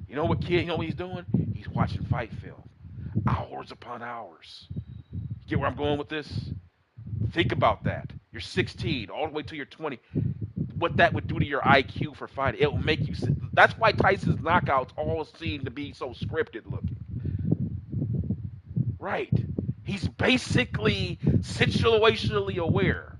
You know what, kid? You know what he's doing? He's watching fight film, hours upon hours. Get where I'm going with this? Think about that. You're 16, all the way till you're 20. What that would do to your IQ for fighting? It will make you. That's why Tyson's knockouts all seem to be so scripted looking. Right. He's basically situationally aware.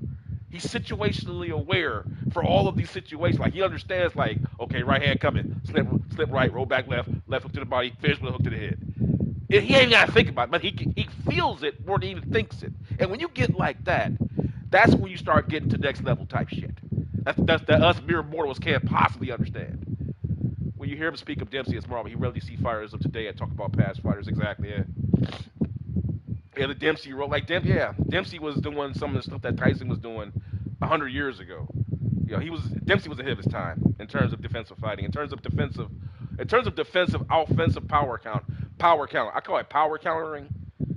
He's situationally aware for all of these situations. Like, he understands, like, okay, right hand coming, slip right, roll back left, left hook to the body, finish with a hook to the head. He ain't got to think about it, but he feels it more than he even thinks it. And when you get like that, that's when you start getting to next level type shit. That's that us mere mortals can't possibly understand. When you hear him speak of Dempsey as Marvel, he rarely see fighters of today and talk about past fighters. Exactly, yeah. Yeah, the Dempsey role, like Dempsey was doing some of the stuff that Tyson was doing 100 years ago. You know, Dempsey was ahead of his time in terms of defensive fighting, in terms of defensive, offensive power count. I call it power countering.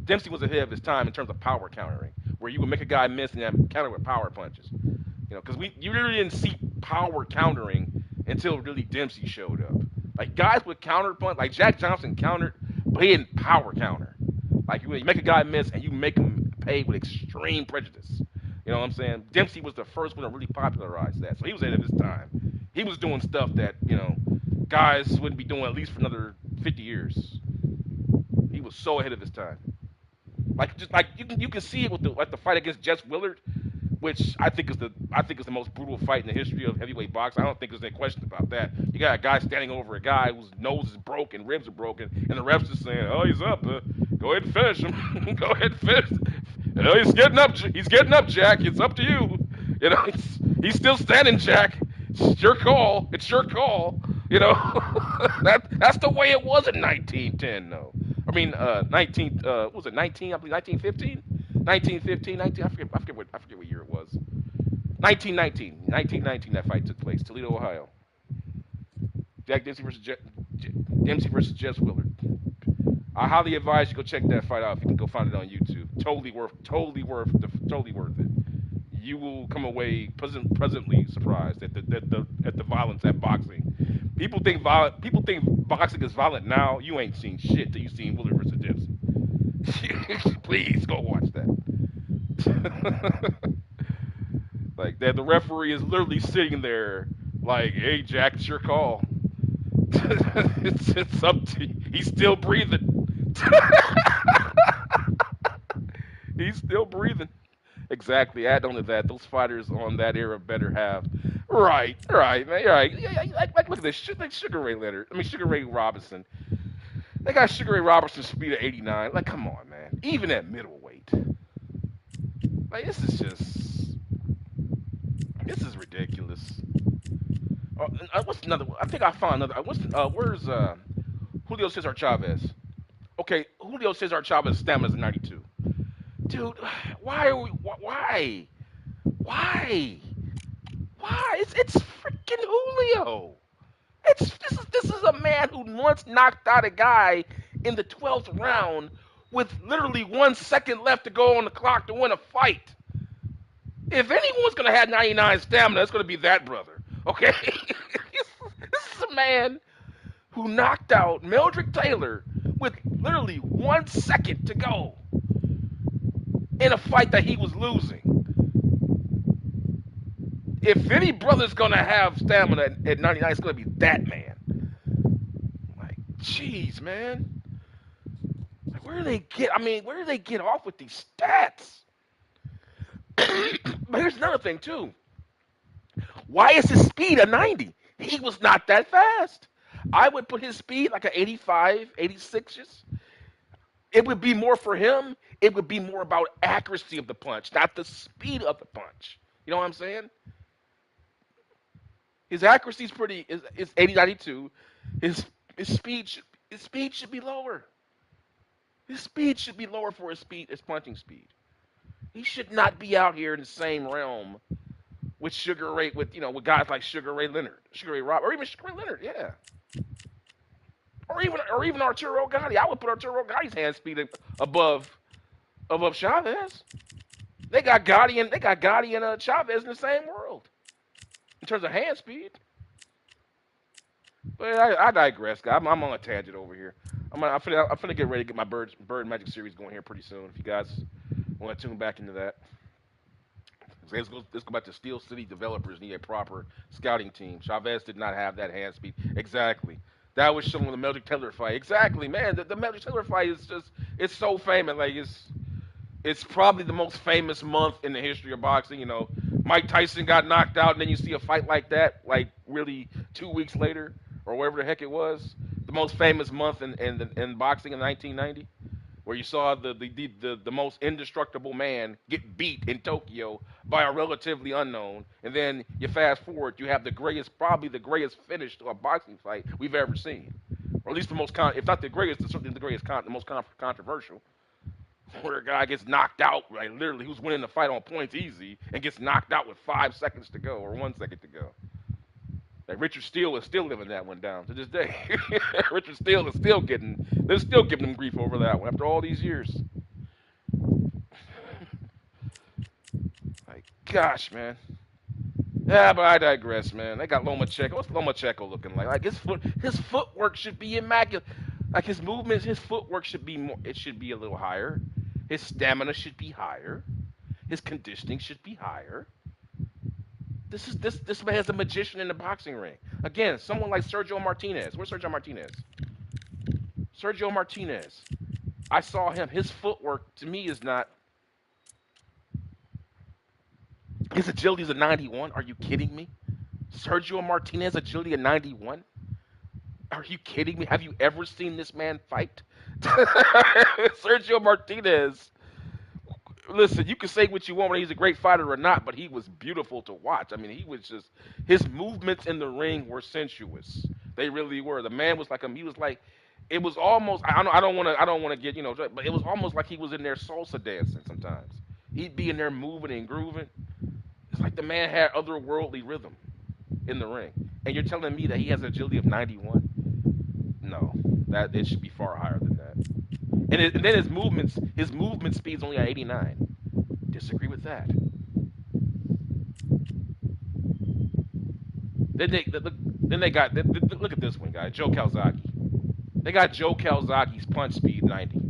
Dempsey was ahead of his time in terms of power countering, where you would make a guy miss and then counter with power punches. You know, because you really didn't see power countering until really Dempsey showed up. Like, guys with counter punch, like Jack Johnson countered, but he didn't power counter. Like, you make a guy miss and you make him pay with extreme prejudice. You know what I'm saying? Dempsey was the first one to really popularize that. So he was ahead of his time. He was doing stuff that, you know, guys wouldn't be doing at least for another 50 years. He was so ahead of his time. Like, just like you can see it with the fight against Jess Willard, which I think is the most brutal fight in the history of heavyweight boxing. I don't think there's any question about that. You got a guy standing over a guy whose nose is broken, ribs are broken, and the ref's just saying, "Oh, he's up. Go ahead and finish him. Go ahead and finish. You know, he's getting up. He's getting up, Jack. It's up to you. You know, he's still standing, Jack. It's your call. It's your call. You know, that's the way it was in 1910, though. I mean, what was it 19? I believe 1915. 1915, 19. I forget what year it was. 1919. That fight took place, Toledo, Ohio. Jack Dempsey versus Jess Willard. I highly advise you go check that fight out. If you can go find it on YouTube, totally worth it. You will come away pleasantly surprised at the violence at boxing. People think boxing is violent now. You ain't seen shit till you seen Willard versus Dempsey. Please go watch that. Like that, the referee is literally sitting there, like, "Hey, Jack, it's your call. it's up to you." He's still breathing. He's still breathing. Exactly. Add on to that, those fighters on that era better have. Right, man. Right. Yeah, like look at this. Like Sugar Ray Robinson. They got Sugar Ray Robertson's speed of 89. Like, come on, man. Even at middleweight. Like, this is ridiculous. What's another one? I think I found another. Where's Julio Cesar Chavez? Okay, Julio Cesar Chavez stamina's 92. Dude, why? It's freaking Julio. This is a man who once knocked out a guy in the 12th round with literally 1 second left to go on the clock to win a fight. If anyone's gonna have 99 stamina, it's gonna be that brother. Okay, this is a man who knocked out Meldrick Taylor with literally 1 second to go in a fight that he was losing. If any brother's gonna have stamina at 99, it's gonna be that man. Like, jeez, man. Like, where do they get off with these stats? But here's another thing too. Why is his speed a 90? He was not that fast. I would put his speed like an 85, 86. It would be more for him. It would be more about accuracy of the punch, not the speed of the punch. You know what I'm saying? His accuracy is 80-92. His speed should be lower. His speed should be lower for his punching speed. He should not be out here in the same realm with with guys like Sugar Ray Leonard, Sugar Ray Rob, or even Sugar Ray Leonard, yeah. Or even Arturo Gatti. I would put Arturo Gatti's hand speed above Chavez. They got Gotti and Chavez in the same world in terms of hand speed. But I digress, guys. I'm on a tangent over here. I'm finna get ready to get my Bird Magic series going here pretty soon. If you guys want to tune back into that. Let's go back to Steel City developers need a proper scouting team. Chavez did not have that hand speed. Exactly. That was shown in the Meldrick Taylor fight. Exactly, man. The Meldrick Taylor fight is just, it's so famous. Like, it's probably the most famous month in the history of boxing. You know, Mike Tyson got knocked out, and then you see a fight like that, like really 2 weeks later, or whatever the heck it was. The most famous month in boxing in 1990, where you saw the most indestructible man get beat in Tokyo by a relatively unknown, and then you fast forward, you have probably the greatest finish to a boxing fight we've ever seen, or at least the most, if not the greatest, certainly the most controversial, where a guy gets knocked out, like literally, who's winning the fight on points easy, and gets knocked out with 5 seconds to go or 1 second to go. Like Richard Steele is still living that one down to this day. Richard Steele is they're still giving him grief over that one after all these years. Like, gosh, man. Yeah, but I digress, man. They got Lomachenko. What's Lomachenko looking like? Like his footwork should be immaculate. Like his movements, his footwork should be more. It should be a little higher. His stamina should be higher. His conditioning should be higher. This man is a magician in the boxing ring. Again, someone like Sergio Martinez. Where's Sergio Martinez? Sergio Martinez. I saw him. His footwork to me is not. His agility is a 91. Are you kidding me? Sergio Martinez agility a 91? Are you kidding me? Have you ever seen this man fight? Sergio Martinez. Listen, you can say what you want whether he's a great fighter or not, but he was beautiful to watch. I mean, he was just, his movements in the ring were sensuous. They really were. The man was like he was like, it was almost, I don't want to get, but it was almost like he was in there salsa dancing sometimes. He'd be in there moving and grooving. It's like the man had otherworldly rhythm in the ring. And you're telling me that he has an agility of 91? No, that it should be far higher than that. And then his movement speed's only at 89. Disagree with that. Then they got look at this one, guys. Joe Calzaghe. They got Joe Calzaghe's punch speed 90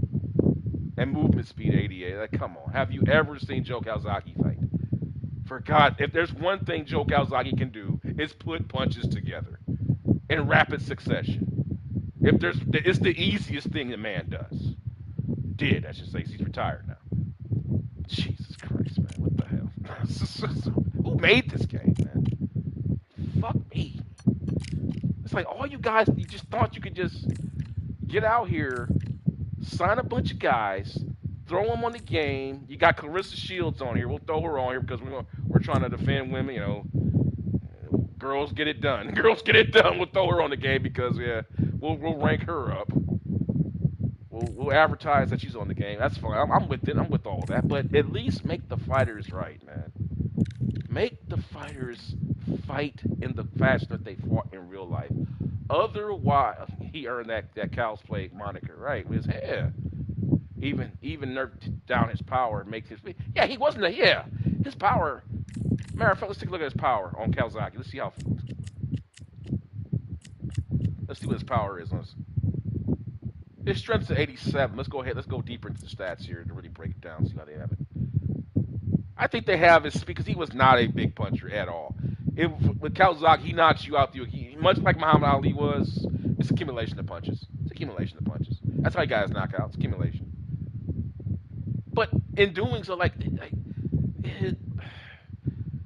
and movement speed 88. Like, come on, have you ever seen Joe Calzaghe fight? For God, if there's one thing Joe Calzaghe can do, it's put punches together in rapid succession. It's the easiest thing the man does. I should say. He's retired now. Jesus Christ, man. What the hell? Who made this game, man? Fuck me. It's like all you guys, you just thought you could just get out here, sign a bunch of guys, throw them on the game. You got Clarissa Shields on here. We'll throw her on here because we're trying to defend women, Girls get it done. Girls get it done. We'll throw her on the game because, yeah, we'll rank her up. We'll advertise that she's on the game. That's fine. I'm with it. I'm with all that. But at least make the fighters right, man. Make the fighters fight in the fashion that they fought in real life. Otherwise, he earned that Cal's Play moniker, right? With his hair. Even nerfed down his power makes his. Yeah, he wasn't his power. Matter of fact, let's take a look at his power on Calzaghe. Let's see how. Let's see what his power is on us. His strength's at 87. Let's go ahead. Let's go deeper into the stats here to really break it down. See how they have it. I think they have his because he was not a big puncher at all. With Calzaghe, he knocks you out. Much like Muhammad Ali was. It's accumulation of punches. That's how he got his knockouts. Accumulation. But in doing so, his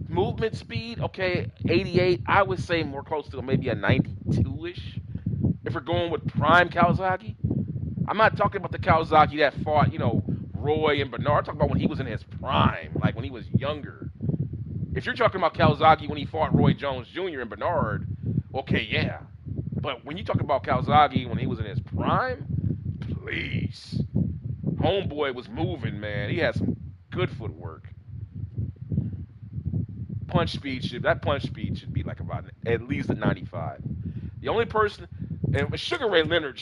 movement speed, okay, 88. I would say more close to maybe a 92-ish. If we're going with prime Calzaghe. I'm not talking about the Calzaghe that fought, Roy and Bernard. I'm talking about when he was in his prime, like when he was younger. If you're talking about Calzaghe when he fought Roy Jones Jr. and Bernard, okay, yeah. But when you talk about Calzaghe when he was in his prime, please. Homeboy was moving, man. He had some good footwork. Punch speed should be like about at least a 95. The only person, and Sugar Ray Leonard.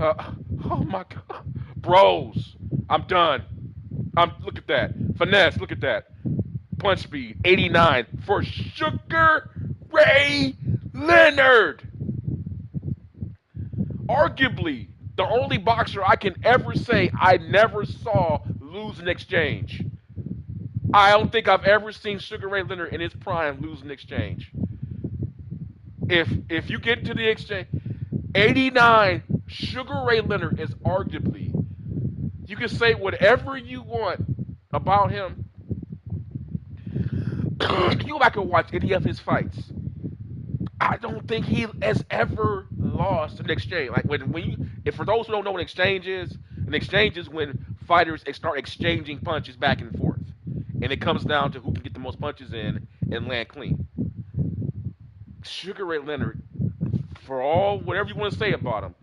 Oh my God, bros, I'm done. Look at that. Finesse, look at that. Punch speed, 89 for Sugar Ray Leonard. Arguably, the only boxer I can ever say I never saw lose an exchange. I don't think I've ever seen Sugar Ray Leonard in his prime lose an exchange. If you get to the exchange, 89, Sugar Ray Leonard is arguably, you can say whatever you want about him. You go back and watch any of his fights. I don't think he has ever lost an exchange. Like if for those who don't know what an exchange is when fighters start exchanging punches back and forth, and it comes down to who can get the most punches in and land clean. Sugar Ray Leonard, for all whatever you want to say about him,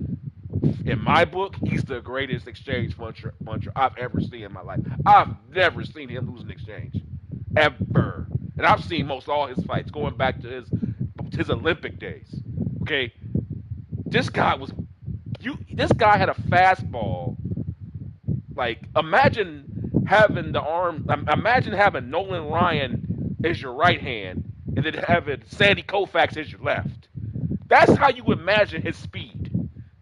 in my book, he's the greatest exchange puncher I've ever seen in my life. I've never seen him lose an exchange, ever. And I've seen most all his fights going back to his Olympic days. Okay, this guy had a fastball. Like, imagine having Nolan Ryan as your right hand and then having Sandy Koufax as your left. That's how you imagine his speed.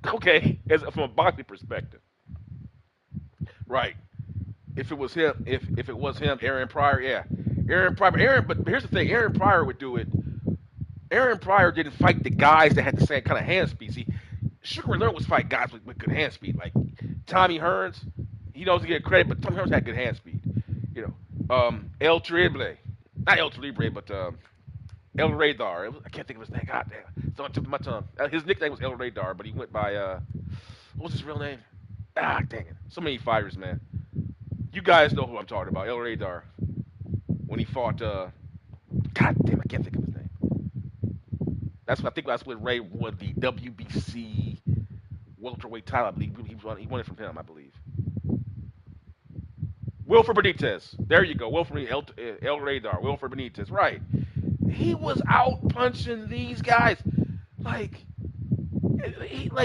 Okay, from a boxing perspective. Right. If it was him, Aaron Pryor, yeah. But here's the thing, Aaron Pryor would do it. Aaron Pryor didn't fight the guys that had the same kind of hand speed. See, Sugar Ray Leonard was fighting guys with good hand speed, like Tommy Hearns. He doesn't get credit, but Tommy Hearns had good hand speed. El Terrible, not El Terrible, but El Radar. I can't think of his name. God damn, it's on the tip of my tongue. His nickname was El Radar, but he went by what was his real name? Dang it! So many fighters, man. You guys know who I'm talking about, El Radar. When he fought, God damn, I can't think of his name. That's when Ray won the WBC welterweight title. I believe he won it from him, I believe. Wilfred Benitez. There you go. El Radar. Wilfred Benitez. Right. He was out punching these guys.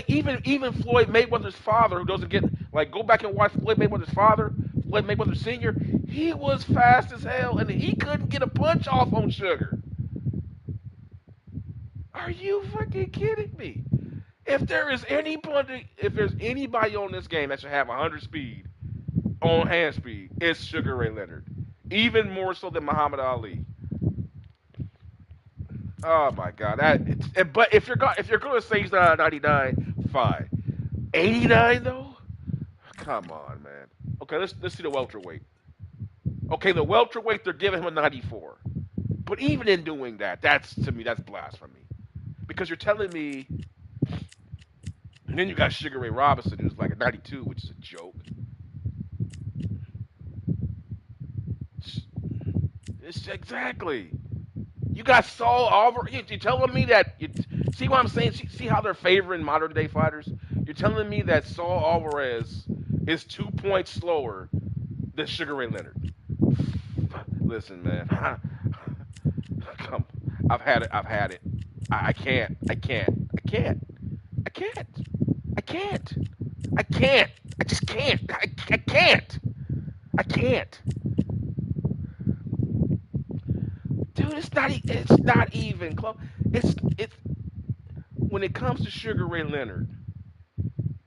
Even Floyd Mayweather's father, who doesn't get, go back and watch Floyd Mayweather's father, Floyd Mayweather Sr., he was fast as hell, and he couldn't get a punch off on Sugar. Are you fucking kidding me? If there's anybody on this game that should have 100 speed on hand speed, it's Sugar Ray Leonard. Even more so than Muhammad Ali. Oh my God! But if you're gonna say he's not 99, fine. 89 though? Come on, man. Okay, let's see the welterweight. Okay, the welterweight, they're giving him a 94. But even in doing that, to me that's blasphemy. Because you're telling me, and then you got Sugar Ray Robinson, who's like a 92, which is a joke. It's exactly. You got Saul Alvarez. You're telling me that. See what I'm saying? See how they're favoring modern day fighters? You're telling me that Saul Alvarez is 2 points slower than Sugar Ray Leonard. Listen, man. I've had it. I can't. I just can't. I can't. Dude, it's not even close. It's when it comes to Sugar Ray Leonard,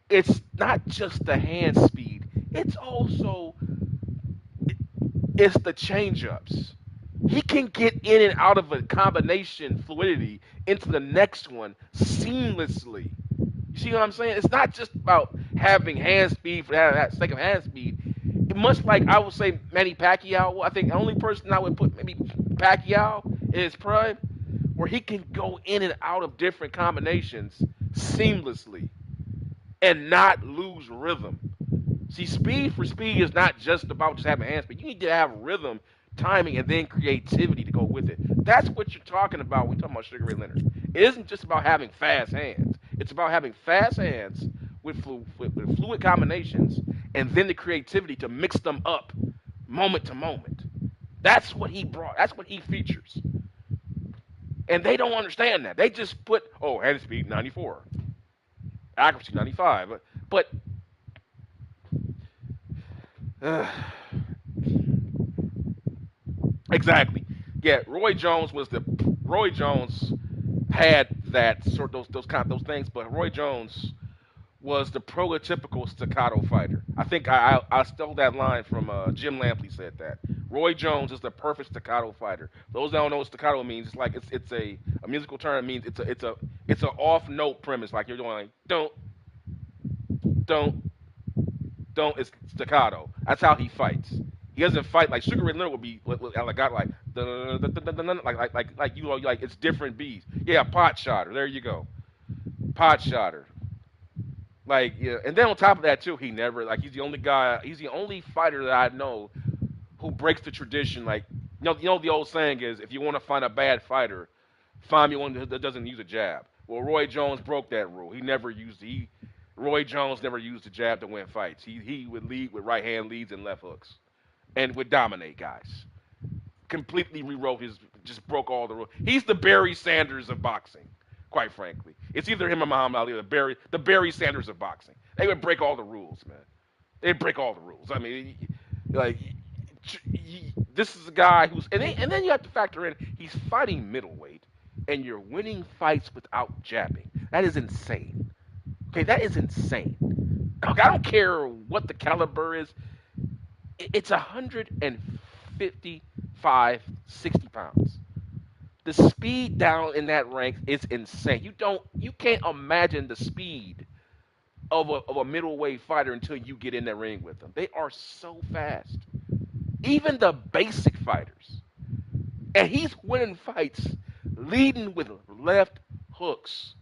it's not just the hand speed. It's also the change-ups. He can get in and out of a combination fluidity into the next one seamlessly. You see what I'm saying? It's not just about having hand speed for that sake of hand speed. Much like I would say Manny Pacquiao. I think the only person I would put maybe Pacquiao in his prime, where he can go in and out of different combinations seamlessly and not lose rhythm. See, speed for speed is not just about just having hand speed. You need to have rhythm, timing, and then creativity to go with it. That's what you're talking about when you're talking about Sugar Ray Leonard. It isn't just about having fast hands. It's about having fast hands with fluid combinations and then the creativity to mix them up moment to moment. That's what he brought. That's what he features. And they don't understand that. They just put, hand speed 94. Accuracy 95. But Exactly. Yeah, Roy Jones had that sort those things, but Roy Jones was the prototypical staccato fighter. I think I stole that line from Jim Lampley said that. Roy Jones is the perfect staccato fighter. Those that don't know what staccato means, it's like it's a musical term. It means it's a off note premise, like you're doing like, don't don't it's staccato. That's how he fights. He doesn't fight like Sugar Ray Leonard would be like got like like you know like it's different beats. Yeah, pot shotter. There you go, pot shotter. Like yeah, and then on top of that too, he never like he's the only fighter that I know who breaks the tradition. Like you know the old saying is if you want to find a bad fighter, find me one that doesn't use a jab. Well, Roy Jones broke that rule. Roy Jones never used a jab to win fights. He would lead with right hand leads and left hooks, and would dominate guys. Completely rewrote just broke all the rules. He's the Barry Sanders of boxing, quite frankly. It's either him or Muhammad Ali, the Barry Sanders of boxing. They would break all the rules, man. They'd break all the rules. I mean, like this is a guy and then you have to factor in he's fighting middleweight, and you're winning fights without jabbing. That is insane. Okay, that is insane. Look, I don't care what the caliber is. It's 155, 60 pounds. The speed down in that rank is insane. You can't imagine the speed of a middleweight fighter until you get in that ring with them. They are so fast. Even the basic fighters. And he's winning fights leading with left hooks.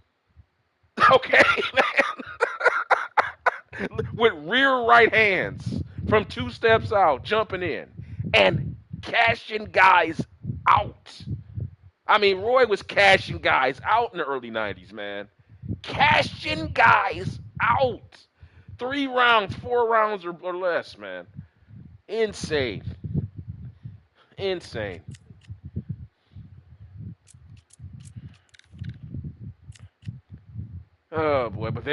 Okay, man. With rear right hands from 2 steps out, jumping in and cashing guys out. I mean, Roy was cashing guys out in the early 90s, man. Cashing guys out. 3 rounds, 4 rounds or less, man. Insane. Insane. Oh boy, but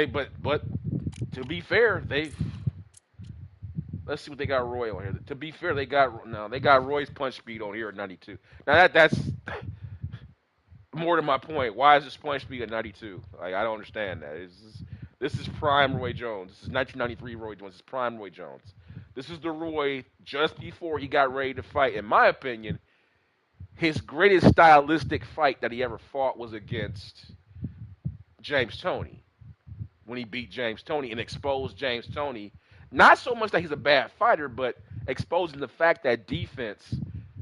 to be fair, let's see what they got Roy on here. To be fair, they got Roy's punch speed on here at 92. Now that's more to my point. Why is this punch speed at 92? Like I don't understand that. This is prime Roy Jones. This is 1993 Roy Jones. This is prime Roy Jones. This is the Roy just before he got ready to fight. In my opinion, his greatest stylistic fight that he ever fought was against James Toney, when he beat James Toney and exposed James Toney. Not so much that he's a bad fighter, but exposing the fact that defense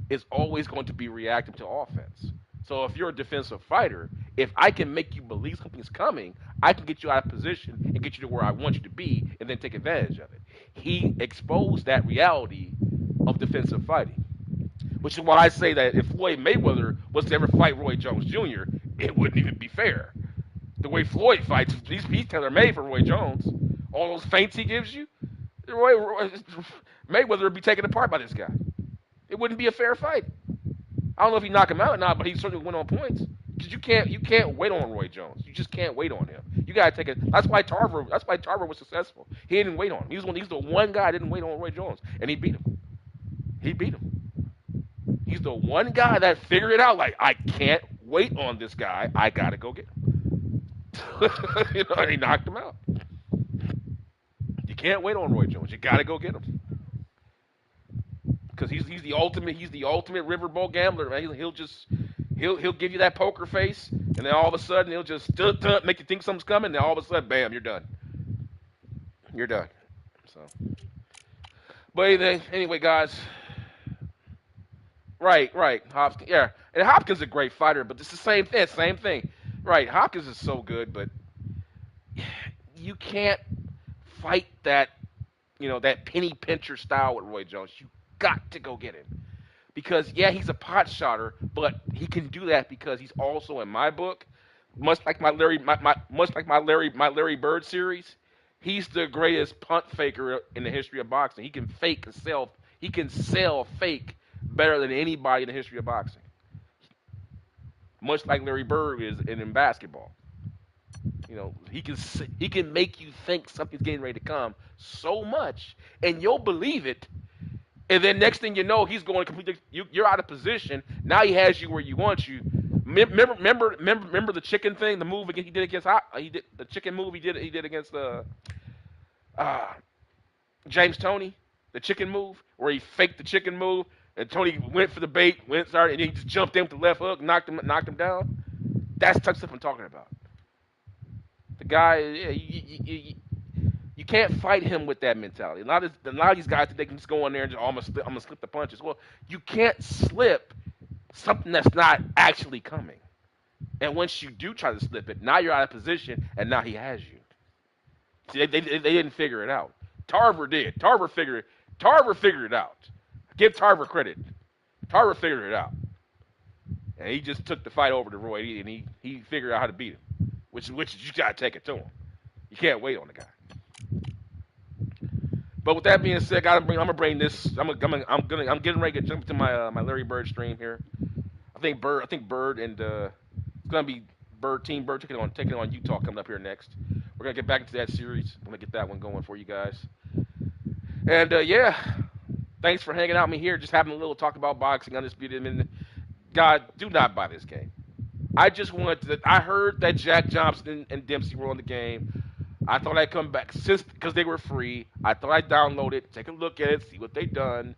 is always going to be reactive to offense. So if you're a defensive fighter, if I can make you believe something's coming, I can get you out of position and get you to where I want you to be and then take advantage of it. He exposed that reality of defensive fighting, which is why I say that if Floyd Mayweather was to ever fight Roy Jones Jr., it wouldn't even be fair. The way Floyd fights, he's tailor-made for Roy Jones. All those feints he gives you, Mayweather would be taken apart by this guy. It wouldn't be a fair fight. I don't know if he knock him out or not, but he certainly win on points. Because you can't wait on Roy Jones. You just can't wait on him. You gotta take it. That's why Tarver was successful. He didn't wait on him. He's the one guy that didn't wait on Roy Jones, and he beat him. He's the one guy that figured it out. Like I can't wait on this guy. I gotta go get him. And he knocked him out. You can't wait on Roy Jones. You gotta go get him. Because he's the ultimate riverboat gambler, man. He'll give you that poker face, and then all of a sudden he'll just make you think something's coming, and then all of a sudden, bam, you're done. You're done. So, but anyway, guys. Right. Hopkins, yeah, and Hopkins is a great fighter, but it's the same thing. Right, Hopkins is so good, but you can't fight that, that penny pincher style with Roy Jones. You got to go get him. Because yeah, he's a pot shotter, but he can do that because he's also in my book, much like my Larry Bird series, he's the greatest punt faker in the history of boxing. He can sell fake better than anybody in the history of boxing. Much like Larry Bird is in basketball. He can make you think something's getting ready to come so much, and you'll believe it And then next thing you know, he's going completely. You're out of position. Now he has you where he wants you. Remember the chicken thing, the move he did against he did the chicken move he did against James Toney, the chicken move where he faked the chicken move and Tony went for the bait, and he just jumped in with the left hook, knocked him down. That's the type of stuff I'm talking about. The guy, yeah, you can't fight him with that mentality. A lot of these guys think they can just go in there and just, I'm gonna slip the punches. Well, you can't slip something that's not actually coming. And once you do try to slip it, now you're out of position, and now he has you. See, they didn't figure it out. Tarver did. Tarver figured it out. Give Tarver credit. Tarver figured it out. And he just took the fight over to Roy, and he figured out how to beat him. Which you gotta take it to him. You can't wait on the guy. But with that being said, I'm gonna bring this. I'm getting ready to jump to my Larry Bird stream here. I think Bird and it's gonna be Team Bird taking on Utah coming up here next. We're gonna get back into that series. I'm gonna get that one going for you guys. And yeah, thanks for hanging out with me here. Just having a little talk about boxing, Undisputed. And God, do not buy this game. I heard that Jack Johnson and Dempsey were on the game. I thought I'd come back because they were free. I thought I'd download it, take a look at it, see what they've done.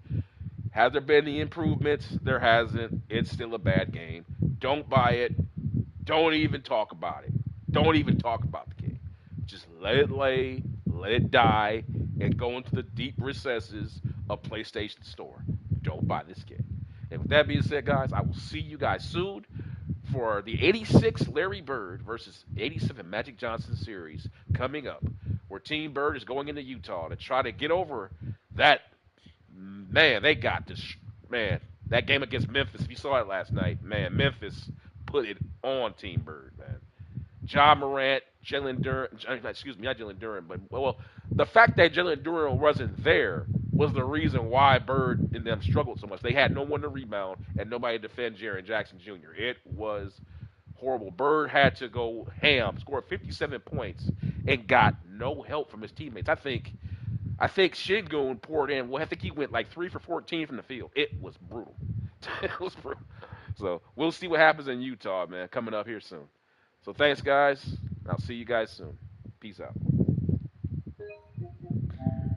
Has there been any improvements? There hasn't. It's still a bad game. Don't buy it. Don't even talk about it. Don't even talk about the game. Just let it lay, let it die, and go into the deep recesses of PlayStation Store. Don't buy this game. And with that being said, guys, I will see you guys soon for the 86 Larry Bird versus 87 Magic Johnson series coming up, where Team Bird is going into Utah to try to get over that. Man, they got this. Man, that game against Memphis, if you saw it last night, man, Memphis put it on Team Bird, man. Ja Morant, Jalen Duren, excuse me, not Jalen Duren, but, well, the fact that Jalen Duren wasn't there was the reason why Bird and them struggled so much. They had no one to rebound and nobody to defend Jaren Jackson Jr. It was horrible. Bird had to go ham, scored 57 points, and got no help from his teammates. I think Shingun poured in. Well, I think he went like 3 for 14 from the field. It was brutal. It was brutal. So we'll see what happens in Utah, man, coming up here soon. So thanks, guys. I'll see you guys soon. Peace out.